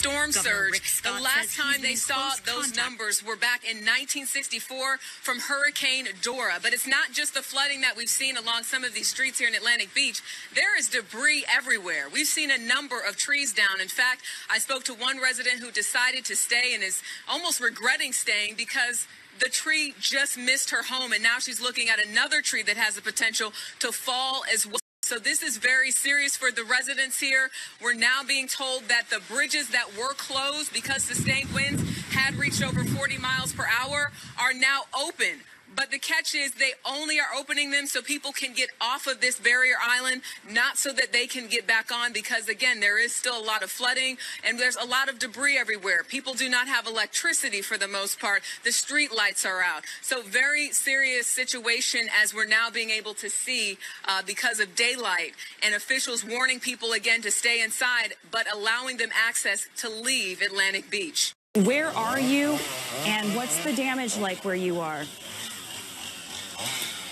[SPEAKER 24] Storm surge. The last time they saw those numbers were back in 1964 from Hurricane Dora. But it's not just the flooding that we've seen along some of these streets here in Atlantic Beach. There is debris everywhere. We've seen a number of trees down. In fact, I spoke to one resident who decided to stay and is almost regretting staying because the tree just missed her home, and now she's looking at another tree that has the potential to fall as well. So this is very serious for the residents here. We're now being told that the bridges that were closed because sustained winds had reached over 40 miles per hour are now open. But the catch is they only are opening them so people can get off of this barrier island, not so that they can get back on because, again, there is still a lot of flooding and there's a lot of debris everywhere. People do not have electricity for the most part. The street lights are out. So very serious situation as we're now being able to see because of daylight and officials warning people again to stay inside but allowing them access to leave Atlantic Beach.
[SPEAKER 3] Where are you and what's the damage like where you are?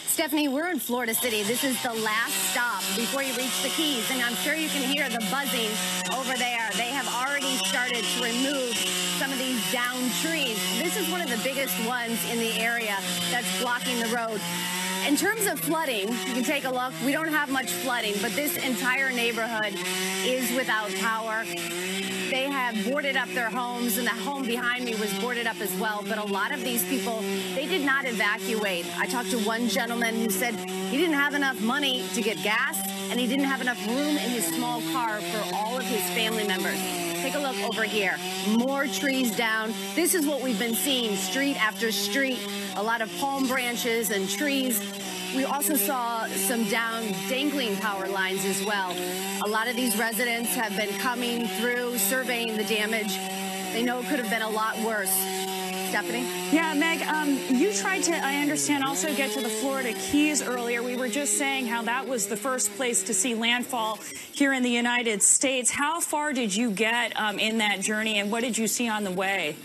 [SPEAKER 25] Stephanie, we're in Florida City. This is the last stop before you reach the Keys, and I'm sure you can hear the buzzing over there. They have already started to remove some of these downed trees. This is one of the biggest ones in the area that's blocking the road. In terms of flooding, you can take a look. We don't have much flooding, but this entire neighborhood is without power. They have boarded up their homes, and the home behind me was boarded up as well. But a lot of these people, they did not evacuate. I talked to one gentleman who said he didn't have enough money to get gas, and he didn't have enough room in his small car for all of his family members. Take a look over here. More trees down. This is what we've been seeing street after street. A lot of palm branches and trees. We also saw some down dangling power lines as well. A lot of these residents have been coming through, surveying the damage. They know it could have been a lot worse. Stephanie?
[SPEAKER 3] Yeah, Meg, you tried to, I understand, also get to the Florida Keys earlier. We were just saying how that was the first place to see landfall here in the United States. How far did you get in that journey, and what did you see on the way?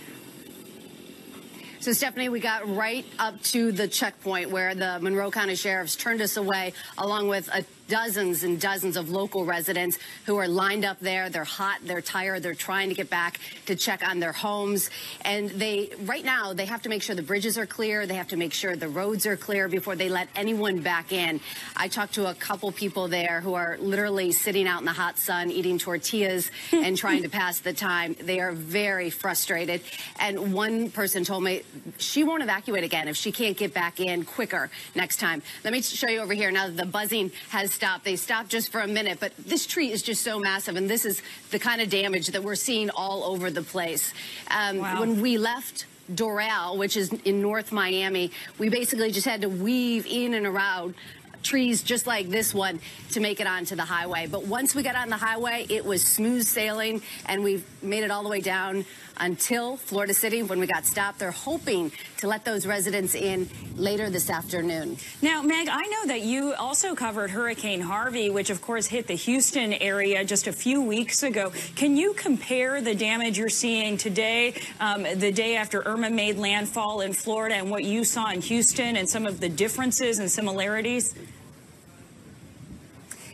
[SPEAKER 25] So, Stephanie, we got right up to the checkpoint where the Monroe County Sheriffs turned us away, along with dozens and dozens of local residents who are lined up there. They're hot, they're tired, they're trying to get back to check on their homes. And right now, they have to make sure the bridges are clear. They have to make sure the roads are clear before they let anyone back in. I talked to a couple people there who are literally sitting out in the hot sun, eating tortillas and trying to pass the time. They are very frustrated. And one person told me she won't evacuate again if she can't get back in quicker next time. Let me show you over here now that the buzzing has stopped. They stopped just for a minute, but this tree is just so massive, and this is the kind of damage that we're seeing all over the place.
[SPEAKER 3] Wow.
[SPEAKER 25] When we left Doral, which is in North Miami, we basically just had to weave in and around trees just like this one to make it onto the highway. But once we got on the highway, it was smooth sailing, and we made it all the way down until Florida City when we got stopped. They're hoping to let those residents in later this afternoon.
[SPEAKER 3] Now, Meg, I know that you also covered Hurricane Harvey, which of course hit the Houston area just a few weeks ago. Can you compare the damage you're seeing today, the day after Irma made landfall in Florida, and what you saw in Houston, and some of the differences and similarities?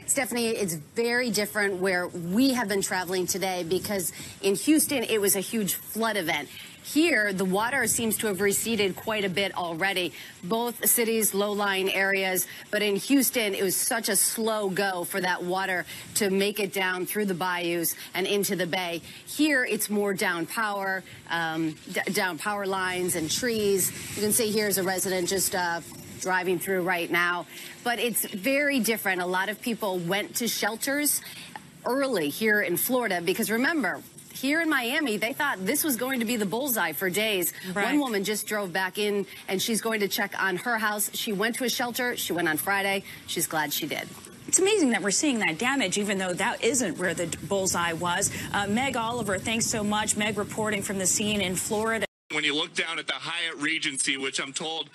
[SPEAKER 25] Stephanie, it's very different where we have been traveling today, because in Houston, it was a huge flood event. Here, the water seems to have receded quite a bit already, both cities, low-lying areas. But in Houston, it was such a slow go for that water to make it down through the bayous and into the bay. Here, it's more down power lines and trees. You can see here's a resident just driving through right now. But it's very different. A lot of people went to shelters early here in Florida because, remember, here in Miami, they thought this was going to be the bullseye for days.
[SPEAKER 3] Right.
[SPEAKER 25] One woman just drove back in, and she's going to check on her house. She went to a shelter. She went on Friday. She's glad she did.
[SPEAKER 3] It's amazing that we're seeing that damage, even though that isn't where the bullseye was. Meg Oliver, thanks so much. Meg reporting from the scene in Florida.
[SPEAKER 13] When you look down at the Hyatt Regency, which I'm told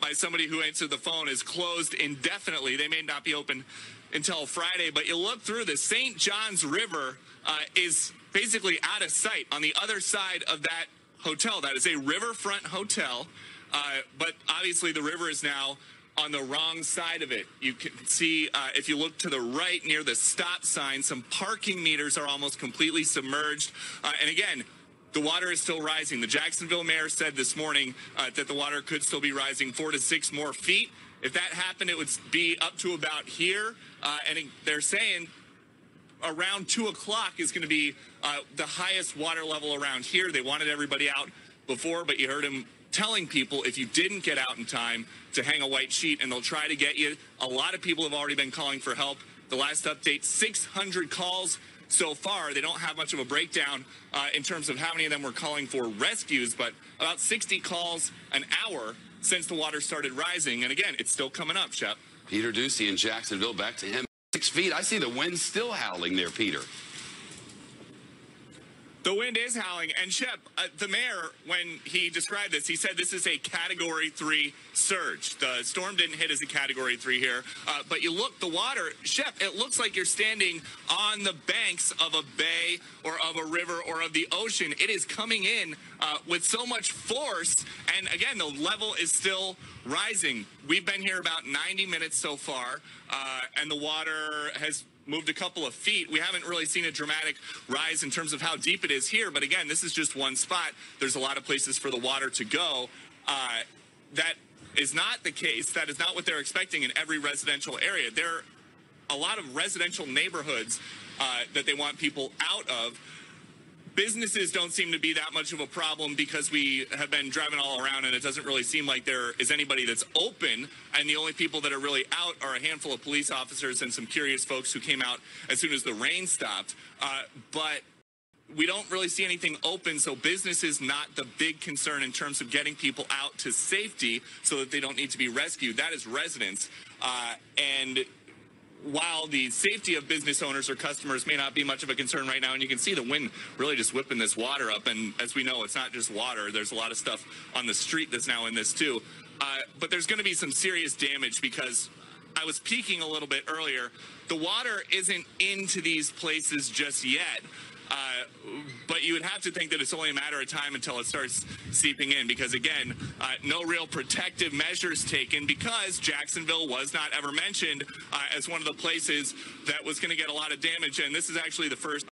[SPEAKER 13] by somebody who answered the phone is closed indefinitely, they may not be open until Friday, but you look through the St. Johns River is basically out of sight on the other side of that hotel. That is a riverfront hotel, but obviously the river is now on the wrong side of it. You can see, if you look to the right near the stop sign, some parking meters are almost completely submerged. And again, the water is still rising. The Jacksonville mayor said this morning that the water could still be rising 4 to 6 more feet. If that happened, it would be up to about here. And they're saying around 2 o'clock is going to be the highest water level around here. They wanted everybody out before, but you heard him telling people if you didn't get out in time to hang a white sheet, and they'll try to get you. A lot of people have already been calling for help. The last update, 600 calls so far. They don't have much of a breakdown in terms of how many of them were calling for rescues, but about 60 calls an hour since the water started rising. And again, it's still coming up, Shep.
[SPEAKER 6] Peter Ducey in Jacksonville, back to him. 6 feet. I see the wind still howling there, Peter.
[SPEAKER 13] The wind is howling, and Shep, the mayor, when he described this, he said this is a Category 3 surge. The storm didn't hit as a Category 3 here, but you look, the water, Shep, it looks like you're standing on the banks of a bay or of a river or of the ocean. It is coming in with so much force, and again, the level is still rising. We've been here about 90 minutes so far, and the water has moved a couple of feet. We haven't really seen a dramatic rise in terms of how deep it is here, but again, this is just one spot. There's a lot of places for the water to go. That is not the case. That is not what they're expecting in every residential area. There are a lot of residential neighborhoods that they want people out of. Businesses don't seem to be that much of a problem because we have been driving all around and it doesn't really seem like there is anybody that's open, and the only people that are really out are a handful of police officers and some curious folks who came out as soon as the rain stopped. But we don't really see anything open, so business is not the big concern in terms of getting people out to safety so that they don't need to be rescued. That is residents. And while the safety of business owners or customers may not be much of a concern right now, and you can see the wind really just whipping this water up, and as we know, it's not just water. There's a lot of stuff on the street that's now in this too. But there's going to be some serious damage because I was peeking a little bit earlier. The water isn't into these places just yet. But you would have to think that it's only a matter of time until it starts seeping in because, again, no real protective measures taken because Jacksonville was not ever mentioned as one of the places that was going to get a lot of damage. And this is actually the first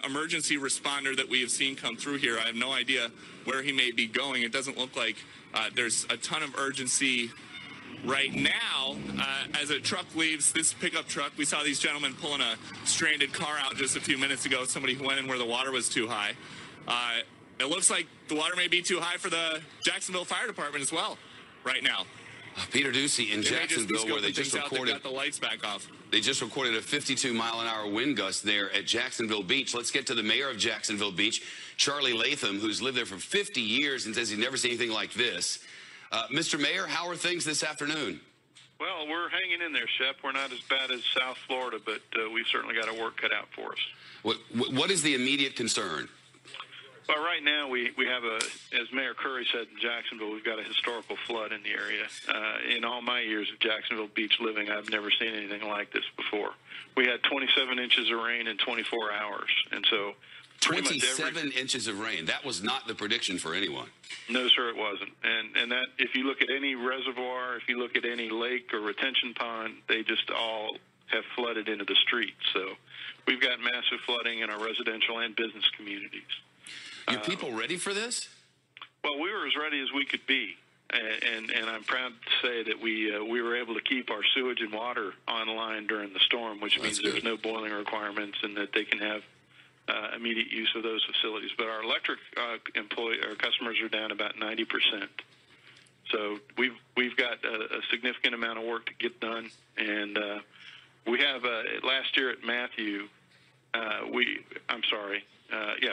[SPEAKER 13] emergency responder that we have seen come through here. I have no idea where he may be going. It doesn't look like there's a ton of urgency right now. As a truck leaves, this pickup truck, we saw these gentlemen pulling a stranded car out just a few minutes ago. Somebody who went in where the water was too high. It looks like the water may be too high for the Jacksonville Fire Department as well right now.
[SPEAKER 6] Peter Ducey in Jacksonville, where they just recorded
[SPEAKER 13] got the lights back off.
[SPEAKER 6] They just recorded a 52-mile-an-hour wind gust there at Jacksonville Beach. Let's get to the mayor of Jacksonville Beach, Charlie Latham, who's lived there for 50 years and says he's never seen anything like this. Mr. Mayor, how are things this afternoon?
[SPEAKER 5] Well, we're hanging in there, Shep. We're not as bad as South Florida, but we've certainly got our work cut out for us.
[SPEAKER 6] What is the immediate concern?
[SPEAKER 5] Well, right now we have as Mayor Curry said in Jacksonville, we've got a historical flood in the area. In all my years of Jacksonville Beach living, I've never seen anything like this before. We had 27 inches of rain in 24 hours, and so
[SPEAKER 6] 27 inches of rain. That was not the prediction for anyone.
[SPEAKER 5] No, sir, it wasn't. And that, if you look at any reservoir, if you look at any lake or retention pond, they just all have flooded into the streets. So we've got massive flooding in our residential and business communities.
[SPEAKER 6] Are people ready for this?
[SPEAKER 5] Well, we were as ready as we could be. And I'm proud to say that we were able to keep our sewage and water online during the storm, which means there's no boiling requirements and that they can have immediate use of those facilities. But our electric our customers are down about 90%. So we've got a significant amount of work to get done. And we have last year at Matthew,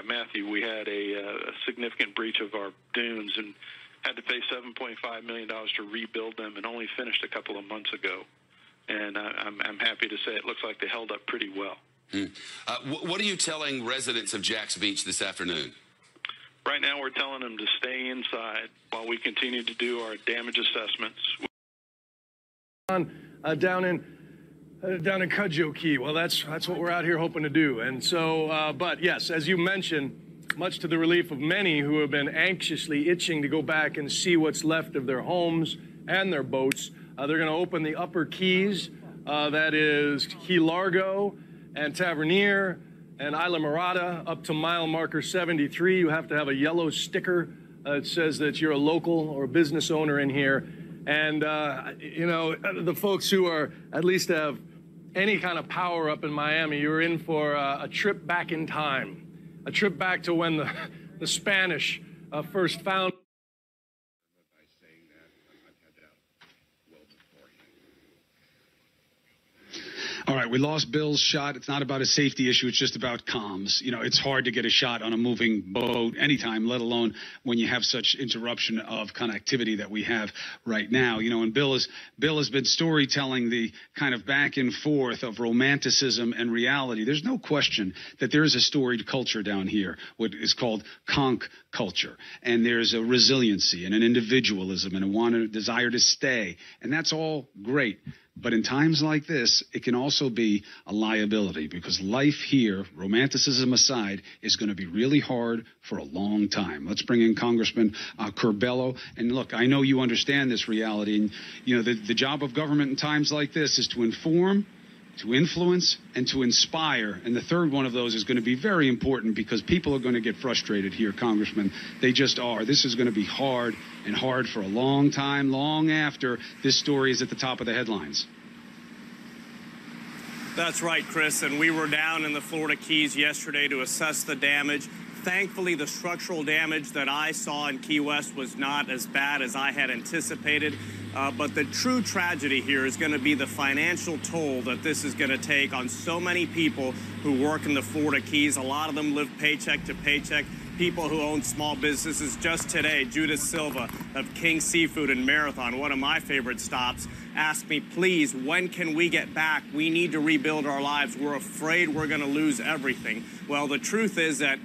[SPEAKER 5] Matthew, we had a significant breach of our dunes and had to pay $7.5 million to rebuild them and only finished a couple of months ago. And I'm happy to say it looks like they held up pretty well.
[SPEAKER 6] What are you telling residents of Jax Beach this afternoon?
[SPEAKER 5] Right now we're telling them to stay inside while we continue to do our damage assessments.
[SPEAKER 7] Down in Cudjoe Key. Well, that's what we're out here hoping to do. And so, but yes, as you mentioned, much to the relief of many who have been anxiously itching to go back and see what's left of their homes and their boats, they're going to open the upper keys. That is Key Largo and Tavernier and Isla Mirada up to mile marker 73. You have to have a yellow sticker that says that you're a local or business owner in here. And, you know, the folks who are at least have any kind of power up in Miami, you're in for a trip back in time, a trip back to when the Spanish first found.
[SPEAKER 10] All right, we lost Bill's shot. It's not about a safety issue. It's just about comms. You know, it's hard to get a shot on a moving boat anytime, let alone when you have such interruption of connectivity that we have right now. You know, and Bill has been storytelling the kind of back and forth of romanticism and reality. There's no question that there is a storied culture down here, what is called conch culture. And there's a resiliency and an individualism and a desire to stay. And that's all great. But in times like this, it can also be a liability because life here, romanticism aside, is going to be really hard for a long time. Let's bring in Congressman Curbelo. And look, I know you understand this reality. And, you know, the job of government in times like this is to inform, to influence, and to inspire. And the third one of those is going to be very important because people are going to get frustrated here, Congressman. They just are. This is going to be hard and hard for a long time, long after this story is at the top of the headlines.
[SPEAKER 15] That's right, Chris. And we were down in the Florida Keys yesterday to assess the damage. Thankfully, the structural damage that I saw in Key West was not as bad as I had anticipated. But the true tragedy here is going to be the financial toll that this is going to take on so many people who work in the Florida Keys. A lot of them live paycheck to paycheck. People who own small businesses. Just today, Judith Silva of King Seafood in Marathon, one of my favorite stops, asked me, please, when can we get back? We need to rebuild our lives. We're afraid we're going to lose everything. Well, the truth is that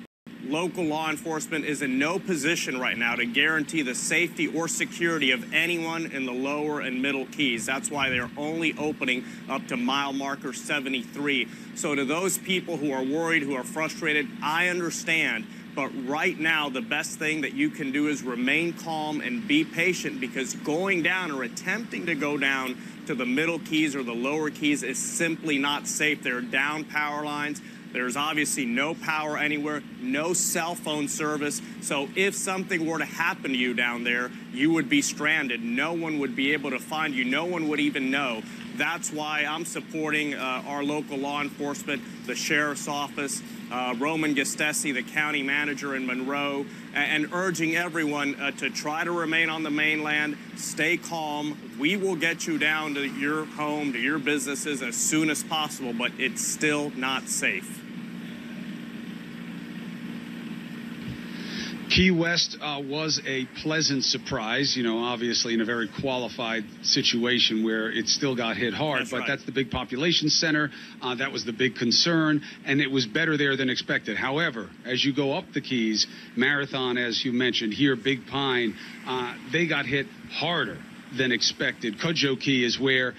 [SPEAKER 15] local law enforcement is in no position right now to guarantee the safety or security of anyone in the lower and middle Keys. That's why they're only opening up to mile marker 73. So to those people who are worried, who are frustrated, I understand. But right now, the best thing that you can do is remain calm and be patient, because going down or attempting to go down to the middle Keys or the lower Keys is simply not safe. There are down power lines. There's obviously no power anywhere, no cell phone service. So if something were to happen to you down there, you would be stranded. No one would be able to find you. No one would even know. That's why I'm supporting our local law enforcement, the sheriff's office, Roman Gustesi, the county manager in Monroe, and urging everyone to try to remain on the mainland, stay calm. We will get you down to your home, to your businesses as soon as possible, but it's still not safe.
[SPEAKER 10] Key West was a pleasant surprise, you know, obviously in a very qualified situation where it still got hit hard. But that's the big population center. That was the big concern, and it was better there than expected. However, as you go up the Keys, Marathon, as you mentioned here, Big Pine, they got hit harder than expected. Cudjoe Key is where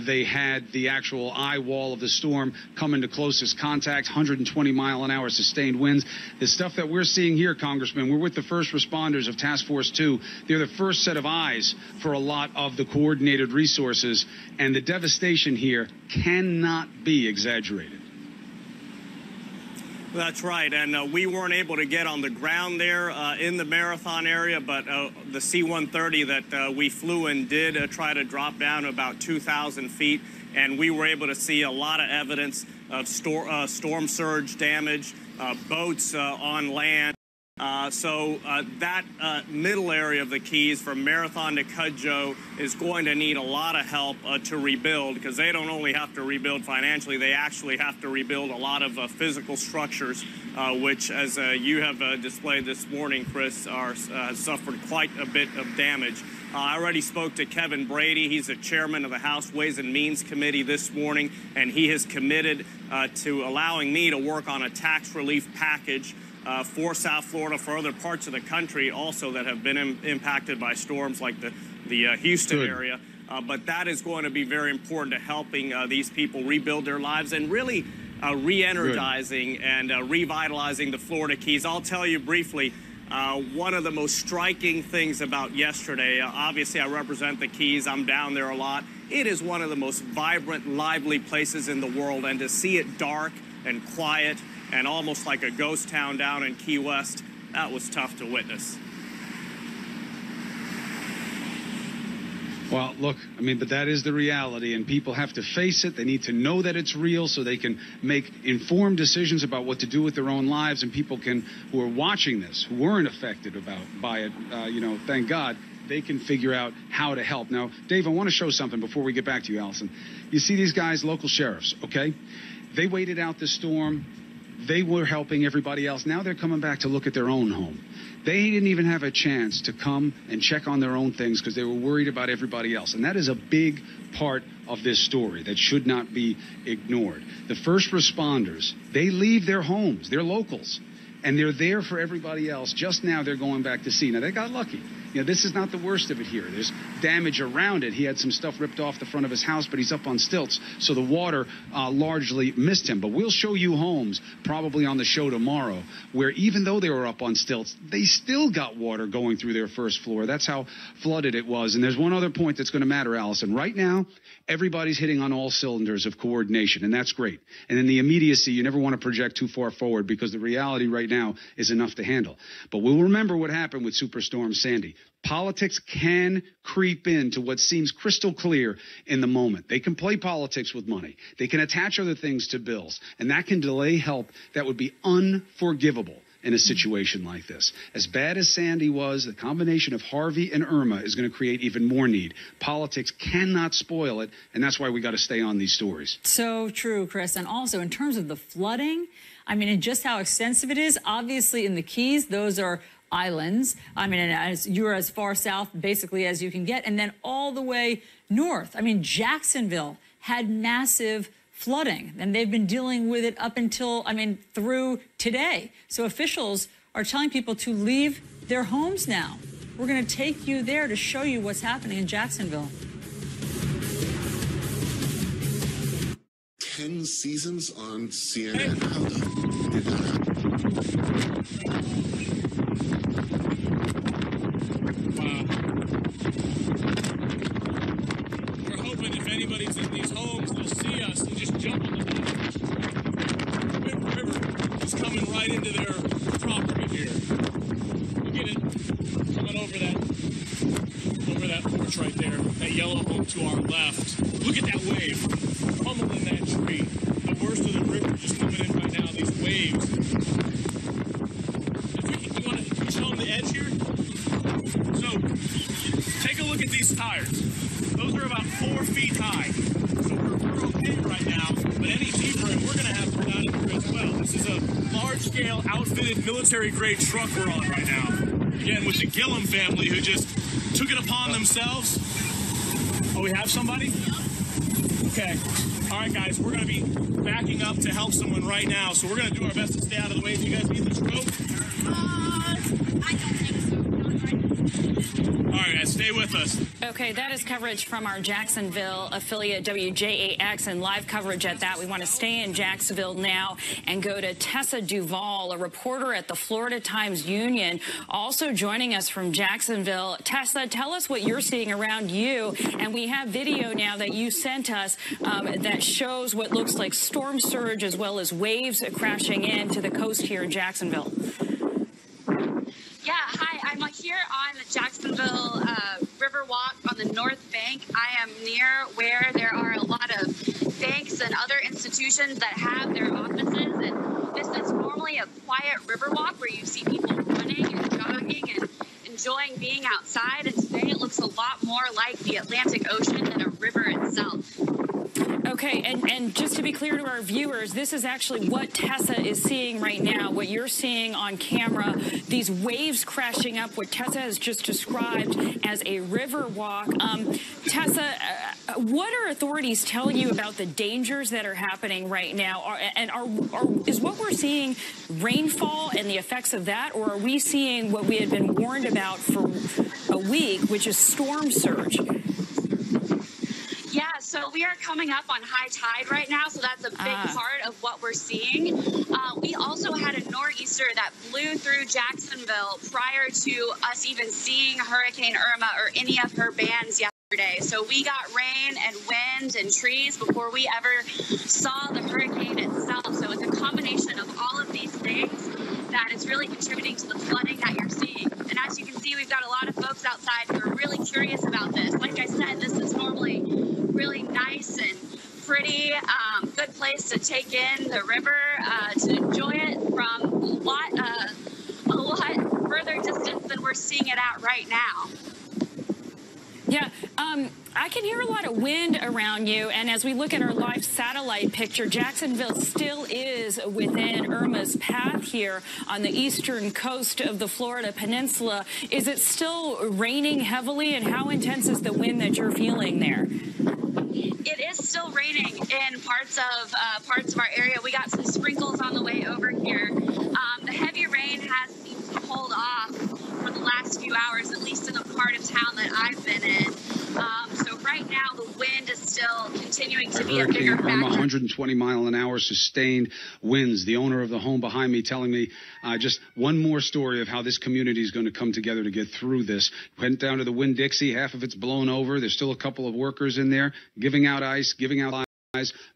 [SPEAKER 10] they had the actual eye wall of the storm come into closest contact, 120-mile-an-hour sustained winds. The stuff that we're seeing here, Congressman, we're with the first responders of Task Force 2. They're the first set of eyes for a lot of the coordinated resources, and the devastation here cannot be exaggerated.
[SPEAKER 15] That's right, and we weren't able to get on the ground there in the Marathon area, but the C-130 that we flew in did try to drop down about 2,000 feet, and we were able to see a lot of evidence of storm surge damage, boats on land. That middle area of the Keys from Marathon to Cudjoe is going to need a lot of help to rebuild, because they don't only have to rebuild financially, they actually have to rebuild a lot of physical structures, which, as you have displayed this morning, Chris, has suffered quite a bit of damage. I already spoke to Kevin Brady. He's the chairman of the House Ways and Means Committee this morning, and he has committed to allowing me to work on a tax relief package for South Florida, for other parts of the country also that have been impacted by storms like the Houston area. But that is going to be very important to helping these people rebuild their lives and really re-energizing and revitalizing the Florida Keys. I'll tell you briefly, one of the most striking things about yesterday, obviously I represent the Keys, I'm down there a lot. It is one of the most vibrant, lively places in the world, and to see it dark and quiet and almost like a ghost town down in Key West, that was tough to witness.
[SPEAKER 10] Well, look, I mean, but that is the reality, and people have to face it. They need to know that it's real so they can make informed decisions about what to do with their own lives, and people can, who are watching this, who weren't affected by it, you know, thank God, they can figure out how to help. Now, Dave, I want to show something before we get back to you, Allison. You see these guys, local sheriffs, okay? They waited out the storm. They were helping everybody else. Now they're coming back to look at their own home. They didn't even have a chance to come and check on their own things because they were worried about everybody else. And that is a big part of this story that should not be ignored. The first responders, they leave their homes. They're locals. And they're there for everybody else. Just now they're going back to see. Now, they got lucky. You know, this is not the worst of it here. There's damage around it. He had some stuff ripped off the front of his house, but he's up on stilts, so the water largely missed him. But we'll show you homes, probably on the show tomorrow, where even though they were up on stilts, they still got water going through their first floor. That's how flooded it was. And there's one other point that's going to matter, Allison. Right now, everybody's hitting on all cylinders of coordination, and that's great. And in the immediacy, you never want to project too far forward because the reality right now is enough to handle. But we'll remember what happened with Superstorm Sandy. Politics can creep into what seems crystal clear in the moment. They can play politics with money. They can attach other things to bills, and that can delay help that would be unforgivable in a situation like this. As bad as Sandy was, the combination of Harvey and Irma is going to create even more need. Politics cannot spoil it, and that's why we got to stay on these stories.
[SPEAKER 16] So true, Chris. And also, in terms of the flooding, I mean, and just how extensive it is, obviously in the Keys, those are islands. I mean, you're as far south basically as you can get, and then all the way north. I mean, Jacksonville had massive flooding, and they've been dealing with it up until, through today. So officials are telling people to leave their homes now. We're going to take you there to show you what's happening in Jacksonville.
[SPEAKER 17] 10 seasons on CNN. How the f did that happen?
[SPEAKER 9] Wow. We're hoping if anybody's in these homes, they'll see us and just jump on the boat. The river is coming right into their property here. Look at it coming over that porch right there, that yellow home to our left. Look at that wave pummeling that tree. The worst of the river just coming in right now, these waves. You want to show them the edge here? So, take a look at these tires. Those are about 4 feet high. So we're okay right now, but any deeper, and we're going to have to go down in here as well. This is a large-scale, outfitted, military-grade truck we're on right now. Again, with the Gillum family, who just took it upon themselves. Oh, we have somebody? Okay. All right, guys, we're going to be backing up to help someone right now, so we're going to do our best to stay out of the way. Do you guys need this rope?
[SPEAKER 22] I don't think so.
[SPEAKER 9] All right, guys, stay with us.
[SPEAKER 3] Okay, that is coverage from our Jacksonville affiliate WJAX, and live coverage at that. We want to stay in Jacksonville now and go to Tessa Duvall, a reporter at the Florida Times-Union, also joining us from Jacksonville. Tessa, tell us what you're seeing around you, and we have video now that you sent us that shows what looks like storm surge as well as waves crashing into the coast here in Jacksonville.
[SPEAKER 18] Yeah, hi, I'm here on the Jacksonville River Walk on the north bank. I am near where there are a lot of banks and other institutions that have their offices, and this is normally a quiet river walk where you see people running and jogging and enjoying being outside, and today it looks a lot more like the Atlantic Ocean than a river itself.
[SPEAKER 3] Okay, and just to be clear to our viewers, this is actually what Tessa is seeing right now, what you're seeing on camera, these waves crashing up, what Tessa has just described as a river walk. Tessa, what are authorities telling you about the dangers that are happening right now? Is what we're seeing rainfall and the effects of that, or are we seeing what we had been warned about for a week, which is storm surge?
[SPEAKER 18] Yeah, so we are coming up on high tide right now, so that's a big part of what we're seeing. We also had a nor'easter that blew through Jacksonville prior to us even seeing Hurricane Irma or any of her bands yesterday. So we got rain and wind and trees before we ever saw the hurricane itself. So it's a combination of all of these things that is really contributing to the flooding that you're seeing. And as you can see, we've got a lot of folks outside who are really curious about this. Like I said, this is normally really nice and pretty, good place to take in the river, to enjoy it from a lot further distance than we're seeing it at right now.
[SPEAKER 3] Yeah, I can hear a lot of wind around you, and as we look at our live satellite picture, Jacksonville still is within Irma's path here on the eastern coast of the Florida Peninsula. Is it still raining heavily, and how intense is the wind that you're feeling there?
[SPEAKER 18] It is still raining in parts of our area. We got some sprinkles on the way over here. The heavy rain has seemed to hold off for the last few hours, at least in the part of town that I've been in. So right now, the wind is still continuing to be a bigger factor.
[SPEAKER 10] Irma, 120 mile an hour sustained winds. The owner of the home behind me telling me just one more story of how this community is going to come together to get through this. Went down to the Winn-Dixie. Half of it's blown over. There's still a couple of workers in there giving out ice,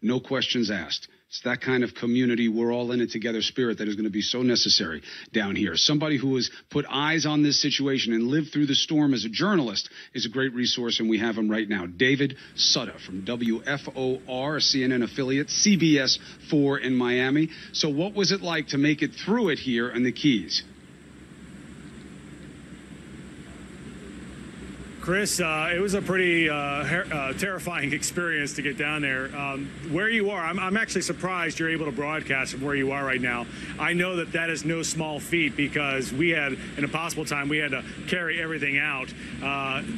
[SPEAKER 10] no questions asked. It's that kind of community, we're all in it together spirit that is going to be so necessary down here. Somebody who has put eyes on this situation and lived through the storm as a journalist is a great resource, and we have him right now. David Sutta from WFOR, a CNN affiliate, CBS 4 in Miami. So what was it like to make it through it here in the Keys?
[SPEAKER 9] Chris, it was a pretty terrifying experience to get down there. Where you are, I'm actually surprised you're able to broadcast from where you are right now. I know that that is no small feat because we had, in a possible time, we had to carry everything out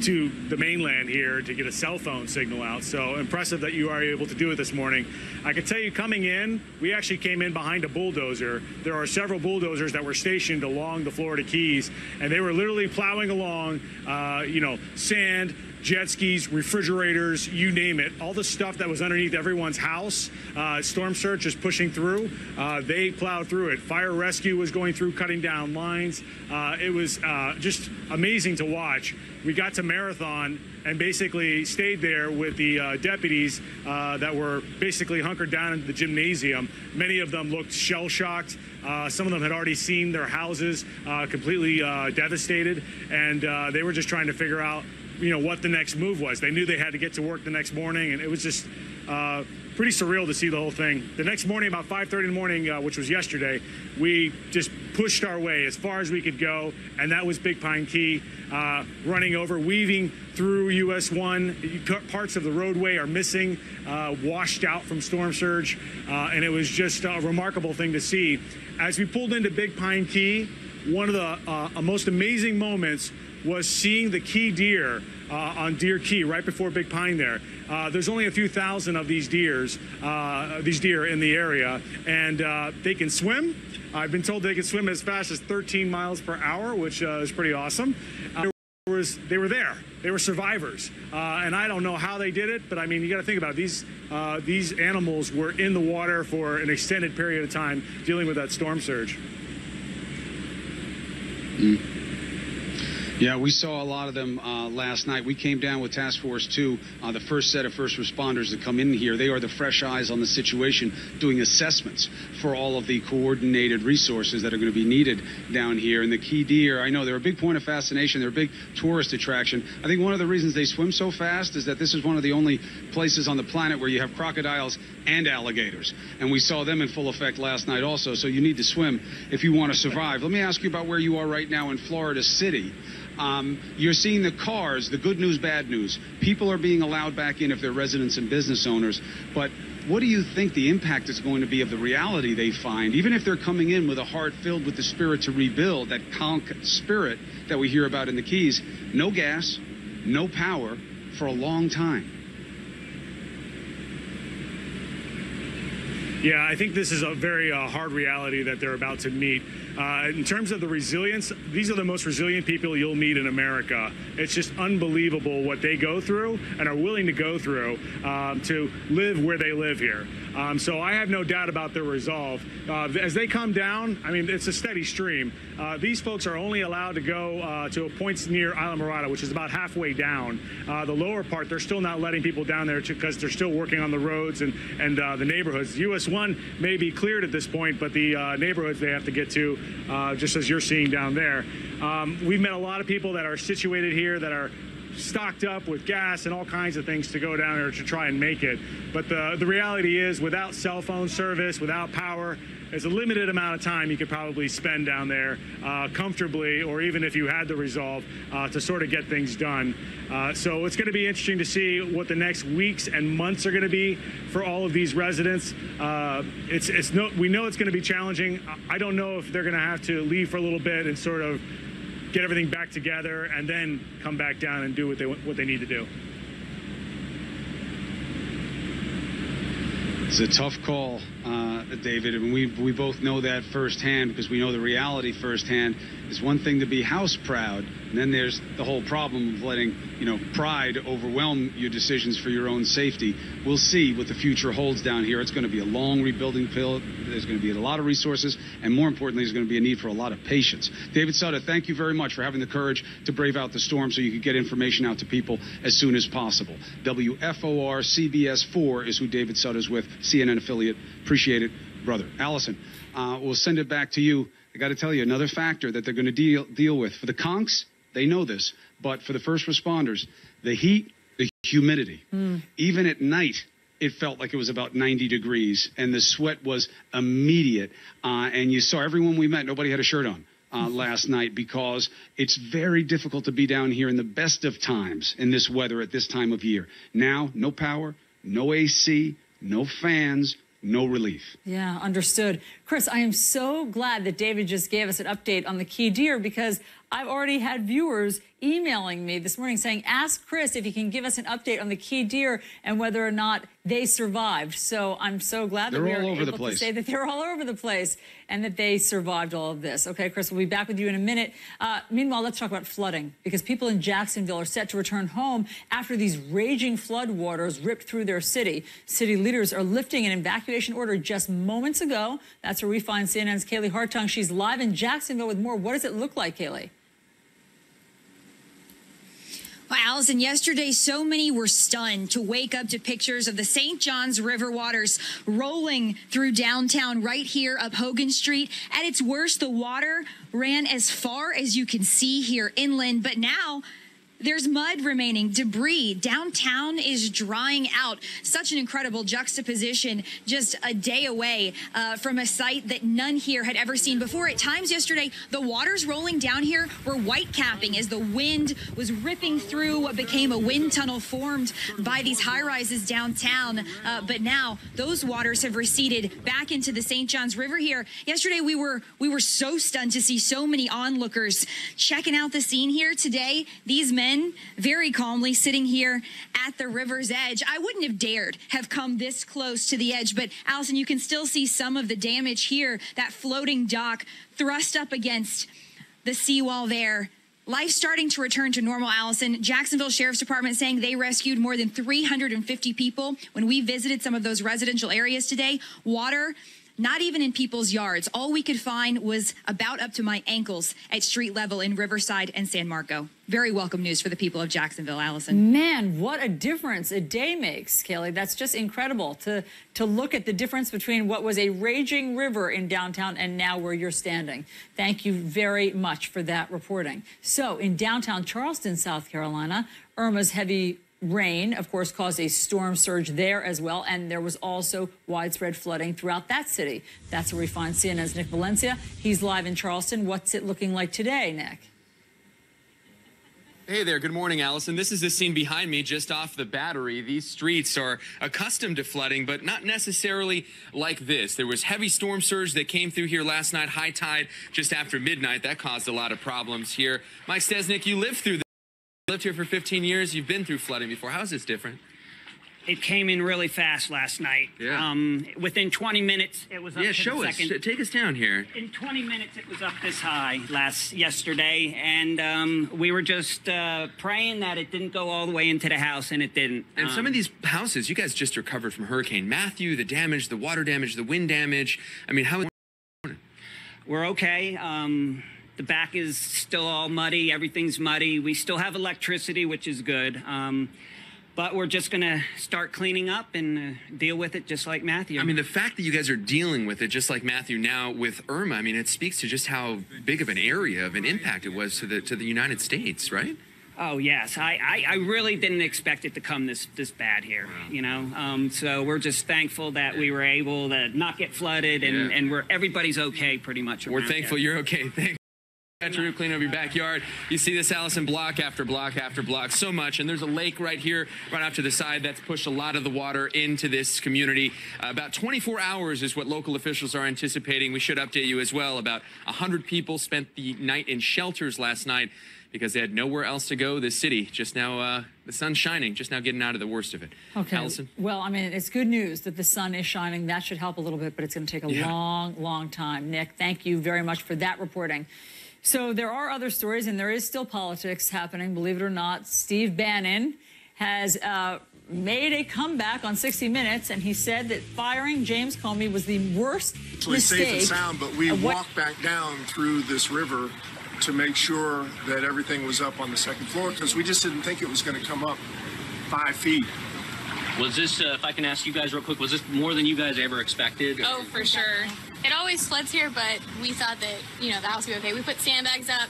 [SPEAKER 9] to the mainland here to get a cell phone signal out. So impressive that you are able to do it this morning. I can tell you coming in, we actually came in behind a bulldozer. There are several bulldozers that were stationed along the Florida Keys, and they were literally plowing along, sand, jet skis, refrigerators, you name it. All the stuff that was underneath everyone's house, storm surge is pushing through. They plowed through it. Fire rescue was going through, cutting down lines. It was just amazing to watch. We got to Marathon and basically stayed there with the deputies that were basically hunkered down in the gymnasium. Many of them looked shell-shocked. Some of them had already seen their houses completely devastated, and they were just trying to figure out what the next move was. They knew they had to get to work the next morning, and it was just pretty surreal to see the whole thing. The next morning, about 5:30 in the morning, which was yesterday, we just pushed our way as far as we could go, and that was Big Pine Key, running over, weaving through US 1. Parts of the roadway are missing, washed out from storm surge, and it was just a remarkable thing to see. As we pulled into Big Pine Key, one of the most amazing moments was seeing the key deer on Deer Key right before Big Pine there. There's only a few thousand of these deer in the area, and they can swim. I've been told they can swim as fast as 13 miles per hour, which is pretty awesome. They were there. They were survivors, and I don't know how they did it, but I mean, you got to think about it. These animals were in the water for an extended period of time dealing with that storm surge.
[SPEAKER 10] Yeah, we saw a lot of them last night. We came down with Task Force 2, the first set of first responders to come in here. They are the fresh eyes on the situation, doing assessments for all of the coordinated resources that are going to be needed down here. And the key deer, I know they're a big point of fascination. They're a big tourist attraction. I think one of the reasons they swim so fast is that this is one of the only places on the planet where you have crocodiles and alligators. And we saw them in full effect last night also. So you need to swim if you want to survive. Let me ask you about where you are right now in Florida City. You're seeing the cars, the good news, bad news. People are being allowed back in if they're residents and business owners. But what do you think the impact is going to be of the reality they find, even if they're coming in with a heart filled with the spirit to rebuild, that conch spirit that we hear about in the Keys? No gas, no power for a long time.
[SPEAKER 9] Yeah, I think this is a very hard reality that they're about to meet. In terms of the resilience, these are the most resilient people you'll meet in America. It's just unbelievable what they go through and are willing to go through to live where they live here. So I have no doubt about their resolve. As they come down, I mean, it's a steady stream. These folks are only allowed to go to points near Isla Morada, which is about halfway down. The lower part, they're still not letting people down there because they're still working on the roads and the neighborhoods. US 1 may be cleared at this point, but the neighborhoods they have to get to, just as you're seeing down there. We've met a lot of people that are situated here that are stocked up with gas and all kinds of things to go down there to try and make it. But the reality is, without cell phone service, without power, there's a limited amount of time you could probably spend down there comfortably, or even if you had the resolve to sort of get things done. So it's going to be interesting to see what the next weeks and months are going to be for all of these residents. We know it's going to be challenging. I don't know if they're going to have to leave for a little bit and sort of get everything back together and then come back down and do what they need to do.
[SPEAKER 10] It's a tough call, David, and we both know that firsthand because we know the reality firsthand. It's one thing to be house proud, and then there's the whole problem of letting, pride overwhelm your decisions for your own safety. We'll see what the future holds down here. It's going to be a long rebuilding period. There's going to be a lot of resources, and more importantly, there's going to be a need for a lot of patience. David Sutter, thank you very much for having the courage to brave out the storm so you could get information out to people as soon as possible. WFOR CBS 4 is who David Sutter's with, CNN affiliate. Appreciate it, brother. Allison, we'll send it back to you. I got to tell you, another factor that they're going to deal with. For the conchs, they know this, but for the first responders, the heat, the humidity. Even at night, it felt like it was about 90 degrees, and the sweat was immediate. And you saw everyone we met, nobody had a shirt on. last night, because it's very difficult to be down here in the best of times in this weather at this time of year. Now, no power, no AC, no fans, no relief.
[SPEAKER 16] Yeah, understood. Chris, I am so glad that David just gave us an update on the key deer, because I've already had viewers emailing me this morning saying, ask Chris if he can give us an update on the key deer and whether or not they survived. So I'm so glad that we are able to say that they're all over the place and that they survived all of this. Okay, Chris, we'll be back with you in a minute. Meanwhile, let's talk about flooding, because people in Jacksonville are set to return home after these raging flood waters ripped through their city. City leaders are lifting an evacuation order just moments ago. That's where we find CNN's Kaylee Hartung. She's live in Jacksonville with more. What does it look like, Kaylee?
[SPEAKER 2] Well, Allison, yesterday, so many were stunned to wake up to pictures of the St. Johns River waters rolling through downtown right here up Hogan Street. At its worst, the water ran as far as you can see here inland, but now there's mud remaining, debris. Downtown is drying out. Such an incredible juxtaposition just a day away from a sight that none here had ever seen before. At times yesterday, the waters rolling down here were white capping as the wind was ripping through what became a wind tunnel formed by these high rises downtown. But now those waters have receded back into the St. Johns River here. Yesterday, we were so stunned to see so many onlookers checking out the scene here. Today, these men very calmly sitting here at the river's edge. I wouldn't have dared have come this close to the edge, but Allison, you can still see some of the damage here. That floating dock thrust up against the seawall there. Life starting to return to normal, Allison. Jacksonville Sheriff's Department saying they rescued more than 350 people. When we visited some of those residential areas today, water not even in people's yards. All we could find was about up to my ankles at street level in Riverside and San Marco. Very welcome news for the people of Jacksonville, Allison.
[SPEAKER 16] Man, what a difference a day makes, Kelly. That's just incredible to look at the difference between what was a raging river in downtown and now where you're standing. Thank you very much for that reporting. So in downtown Charleston, South Carolina, Irma's heavy rain, of course, caused a storm surge there as well, and there was also widespread flooding throughout that city. That's where we find CNN's Nick Valencia. He's live in Charleston. What's it looking like today, Nick?
[SPEAKER 12] Hey there, good morning, Allison. This is the scene behind me just off the Battery. These streets are accustomed to flooding, but not necessarily like this. There was heavy storm surge that came through here last night, high tide just after midnight. That caused a lot of problems here. Mike Stesnick, you lived through this. You lived here for 15 years. You've been through flooding before. How is this different?
[SPEAKER 19] It came in really fast last night.
[SPEAKER 12] Yeah.
[SPEAKER 19] Within 20 minutes, it was up to
[SPEAKER 12] show
[SPEAKER 19] the
[SPEAKER 12] us.
[SPEAKER 19] second.
[SPEAKER 12] Take us down here.
[SPEAKER 19] In 20 minutes, it was up this high yesterday, and we were just praying that it didn't go all the way into the house, and it didn't.
[SPEAKER 12] And some of these houses, you guys just recovered from Hurricane Matthew, the damage, the water damage, the wind damage. I mean, how?
[SPEAKER 19] We're okay. The back is still all muddy. Everything's muddy. We still have electricity, which is good. But we're just going to start cleaning up and deal with it just like Matthew.
[SPEAKER 12] I mean, the fact that you guys are dealing with it just like Matthew now with Irma, I mean, it speaks to just how big of an area of an impact it was to the United States, right?
[SPEAKER 19] Oh, yes. I really didn't expect it to come this bad here, you know. So we're just thankful that we were able to not get flooded and everybody's okay pretty much.
[SPEAKER 12] We're thankful you're okay. Thanks. Clean up your backyard. You see this, Allison, block after block after block, so much. And there's a lake right here, right off to the side, that's pushed a lot of the water into this community. About 24 hours is what local officials are anticipating. We should update you as well. About 100 people spent the night in shelters last night because they had nowhere else to go. This city just now, the sun's shining, just now getting out of the worst of it.
[SPEAKER 16] Okay.
[SPEAKER 12] Allison?
[SPEAKER 16] Well, I mean, it's good news that the sun is shining. That should help a little bit, but it's going to take a long time. Nick, thank you very much for that reporting. So there are other stories, and there is still politics happening, believe it or not. Steve Bannon has made a comeback on 60 Minutes, and he said that firing James Comey was the worst mistake.
[SPEAKER 20] Safe and sound, but we walked back down through this river to make sure that everything was up on the second floor, because we just didn't think it was going to come up 5 feet.
[SPEAKER 21] Was this, if I can ask you guys real quick, was this more than you guys ever expected?
[SPEAKER 23] Oh, for sure. It always floods here, but we thought that, you know, the house would be okay. We put sandbags up,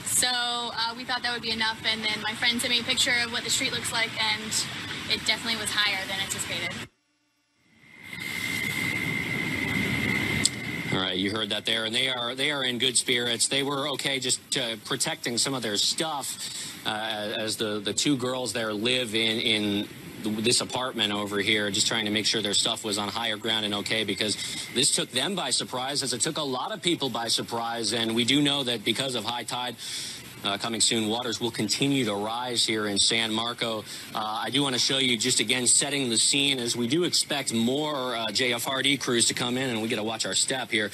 [SPEAKER 23] so we thought that would be enough. And then my friend sent me a picture of what the street looks like, and it definitely was higher than anticipated.
[SPEAKER 21] All right, you heard that there, and they are in good spirits. They were okay, just protecting some of their stuff as the two girls there live in this apartment over here, just trying to make sure their stuff was on higher ground and okay, because this took them by surprise, as it took a lot of people by surprise. And we do know that because of high tide coming soon, waters will continue to rise here in San Marco. I do want to show you just again setting the scene, as we do expect more JFRD crews to come in, and we got to watch our step here.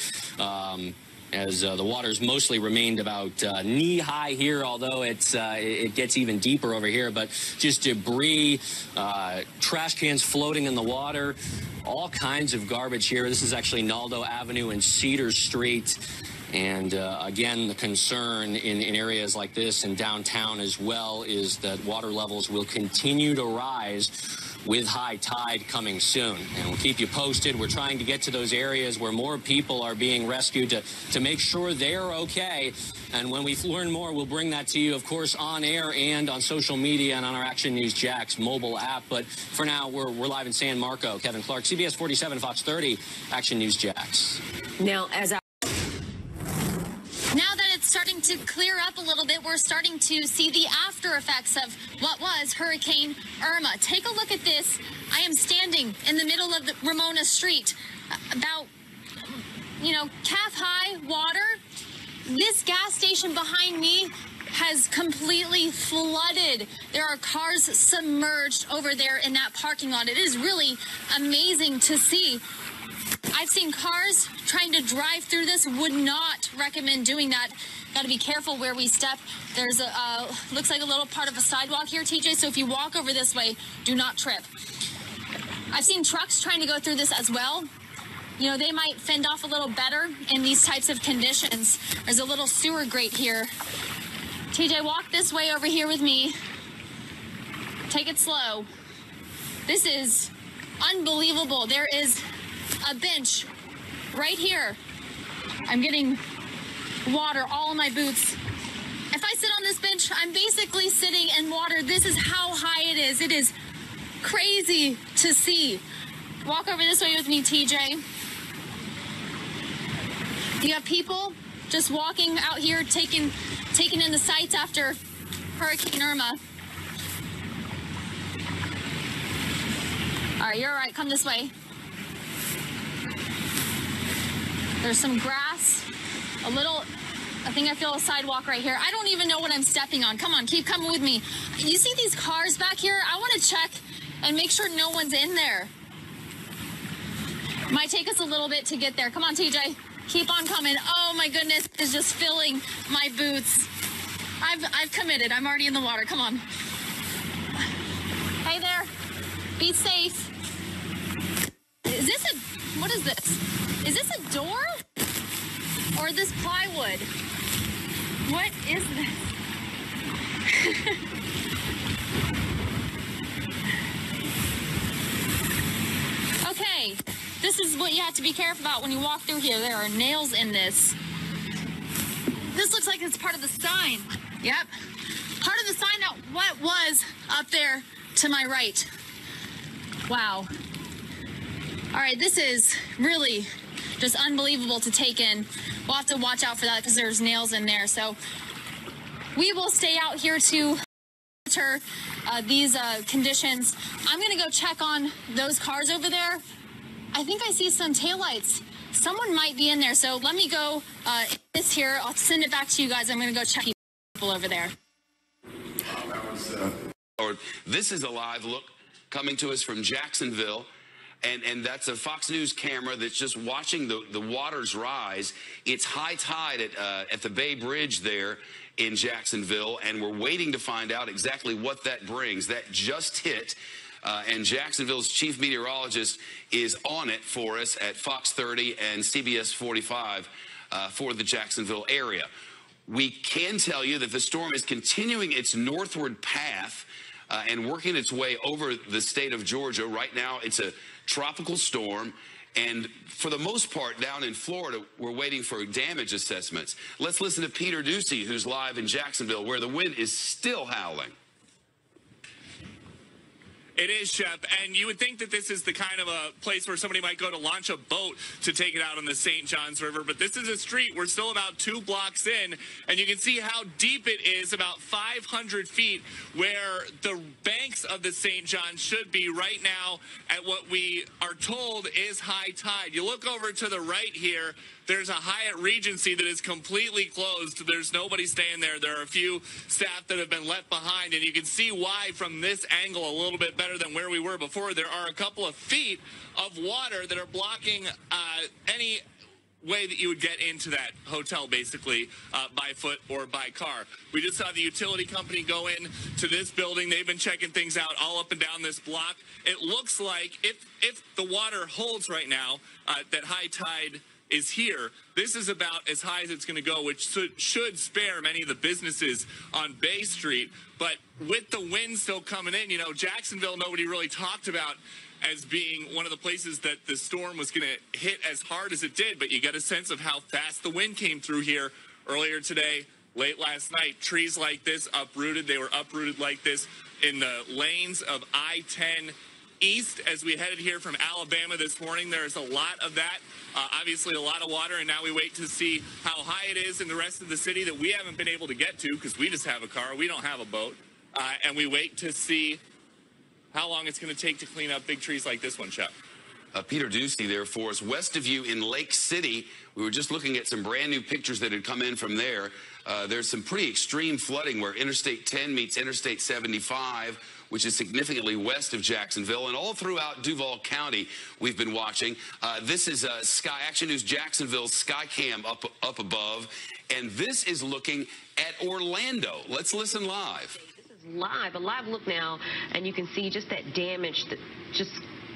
[SPEAKER 21] As the water's mostly remained about knee-high here, although it gets even deeper over here. But just debris, trash cans floating in the water, all kinds of garbage here. This is actually Naldo Avenue and Cedar Street. And again, the concern in areas like this and downtown as well is that water levels will continue to rise with high tide coming soon. And we'll keep you posted. We're trying to get to those areas where more people are being rescued to make sure they're okay. And when we learn more, we'll bring that to you, of course, on air and on social media and on our Action News Jax mobile app. But for now, we're live in San Marco. Kevin Clark, CBS 47, Fox 30, Action News Jax.
[SPEAKER 2] Now that it's starting to clear up a little bit, we're starting to see the after effects of what was Hurricane Irma. Take a look at this. I am standing in the middle of the Ramona Street, about, calf-high water. This gas station behind me has completely flooded. There are cars submerged over there in that parking lot. It is really amazing to see. I've seen cars trying to drive through this. Would not recommend doing that. Got to be careful where we step. There's looks like a little part of a sidewalk here, TJ, so if you walk over this way, do not trip. I've seen trucks trying to go through this as well. They might fend off a little better in these types of conditions. There's a little sewer grate here. TJ, walk this way over here with me. Take it slow. This is unbelievable. There is a bench right here. I'm getting water all in my boots. If I sit on this bench, I'm basically sitting in water. This is how high it is. It is crazy to see. Walk over this way with me, TJ. You have people just walking out here, taking in the sights after Hurricane Irma. All right, you're all right. Come this way. There's some grass, I think I feel a sidewalk right here. I don't even know what I'm stepping on. Come on, keep coming with me. You see these cars back here? I want to check and make sure no one's in there. Might take us a little bit to get there. Come on, TJ. Keep on coming. Oh my goodness, it's just filling my boots. I've committed. I'm already in the water. Come on. Hey there. Be safe. What is this? Is this a door? Or this plywood? What is this? Okay, this is what you have to be careful about when you walk through here. There are nails in this. This looks like it's part of the sign. Yep. Part of the sign of what was up there to my right. Wow. All right, this is really just unbelievable to take in. We'll have to watch out for that because there's nails in there. So we will stay out here to monitor these conditions. I'm going to go check on those cars over there. I think I see some taillights. Someone might be in there. So let me go this here. I'll send it back to you guys. I'm going to go check people over there.
[SPEAKER 6] This is a live look coming to us from Jacksonville. And that's a Fox News camera that's just watching the waters rise. It's high tide at the Bay Bridge there in Jacksonville, and we're waiting to find out exactly what that brings. That just hit, and Jacksonville's chief meteorologist is on it for us at Fox 30 and CBS 45 for the Jacksonville area. We can tell you that the storm is continuing its northward path and working its way over the state of Georgia. Right now, it's a tropical storm, and for the most part down in Florida, we're waiting for damage assessments. Let's listen to Peter Ducey, who's live in Jacksonville, where the wind is still howling.
[SPEAKER 13] It is, Shep, and you would think that this is the kind of a place where somebody might go to launch a boat to take it out on the St. Johns River, but this is a street. We're still about 2 blocks in, and you can see how deep it is, about 500 feet, where the banks of the St. Johns should be right now at what we are told is high tide. You look over to the right here, there's a Hyatt Regency that is completely closed. There's nobody staying there. There are a few staff that have been left behind, and you can see why from this angle a little bit better than where we were before. There are a couple of feet of water that are blocking any way that you would get into that hotel, basically, by foot or by car. We just saw the utility company go in to this building. They've been checking things out all up and down this block. It looks like if the water holds right now, that high tide is here, this is about as high as it's going to go, which should spare many of the businesses on Bay Street. But with the wind still coming in, you know, Jacksonville, nobody really talked about as being one of the places that the storm was going to hit as hard as it did. But you get a sense of how fast the wind came through here earlier today, late last night. Trees like this uprooted. They were uprooted like this in the lanes of I-10 East as we headed here from Alabama this morning. There's a lot of that. Obviously a lot of water, and now we wait to see how high it is in the rest of the city that we haven't been able to get to because we just have a car. We don't have a boat. And we wait to see how long it's going to take to clean up big trees like this one, Shep.
[SPEAKER 6] Peter Ducey there for us. West of you in Lake City, we were just looking at some brand new pictures that had come in from there. There's some pretty extreme flooding where Interstate 10 meets Interstate 75, which is significantly west of Jacksonville, and all throughout Duval County we've been watching. This is Action News Jacksonville's Skycam up above, and this is looking at Orlando. Let's listen live.
[SPEAKER 1] This is live, a live look now, and you can see just that damage, just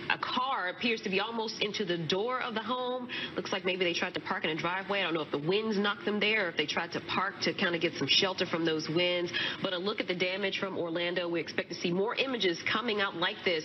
[SPEAKER 1] a car appears to be almost into the door of the home. Looks like maybe they tried to park in a driveway. I don't know if the winds knocked them there or if they tried to park to kind of get some shelter from those winds. But a look at the damage from Orlando. We expect to see more images coming out like this.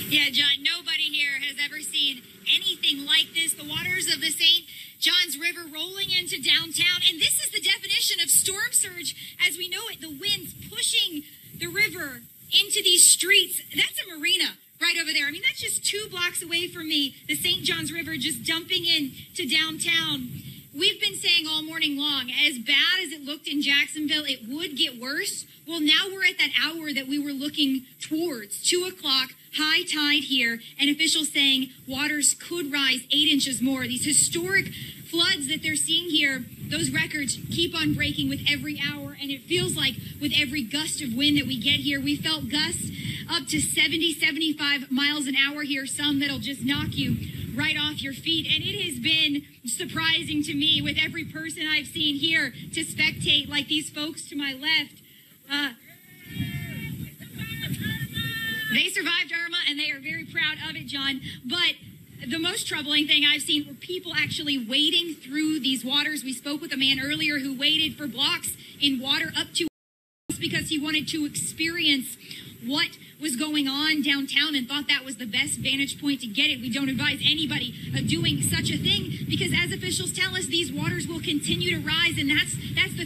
[SPEAKER 2] Yeah, John, nobody here has ever seen anything like this. The waters of the St. Johns River rolling into downtown. And this is the definition of storm surge as we know it. The winds pushing the river into these streets. That's a marina right over there. I mean, that's just 2 blocks away from me. The St. Johns River just dumping in to downtown. We've been saying all morning long, as bad as it looked in Jacksonville, it would get worse. Well, now we're at that hour that we were looking towards, 2 o'clock, high tide here, and officials saying waters could rise 8 inches more. These historic floods that they're seeing here, those records keep on breaking with every hour, and it feels like with every gust of wind that we get here, we felt gusts up to 70, 75 miles an hour here, some that'll just knock you right off your feet. And it has been surprising to me with every person I've seen here to spectate, like these folks to my left. They survived Irma, and they are very proud of it, John. But the most troubling thing I've seen were people actually wading through these waters. We spoke with a man earlier who waded for blocks in water up to because he wanted to experience what was going on downtown and thought that was the best vantage point to get it. We don't advise anybody doing such a thing because, as officials tell us, these waters will continue to rise, and that's the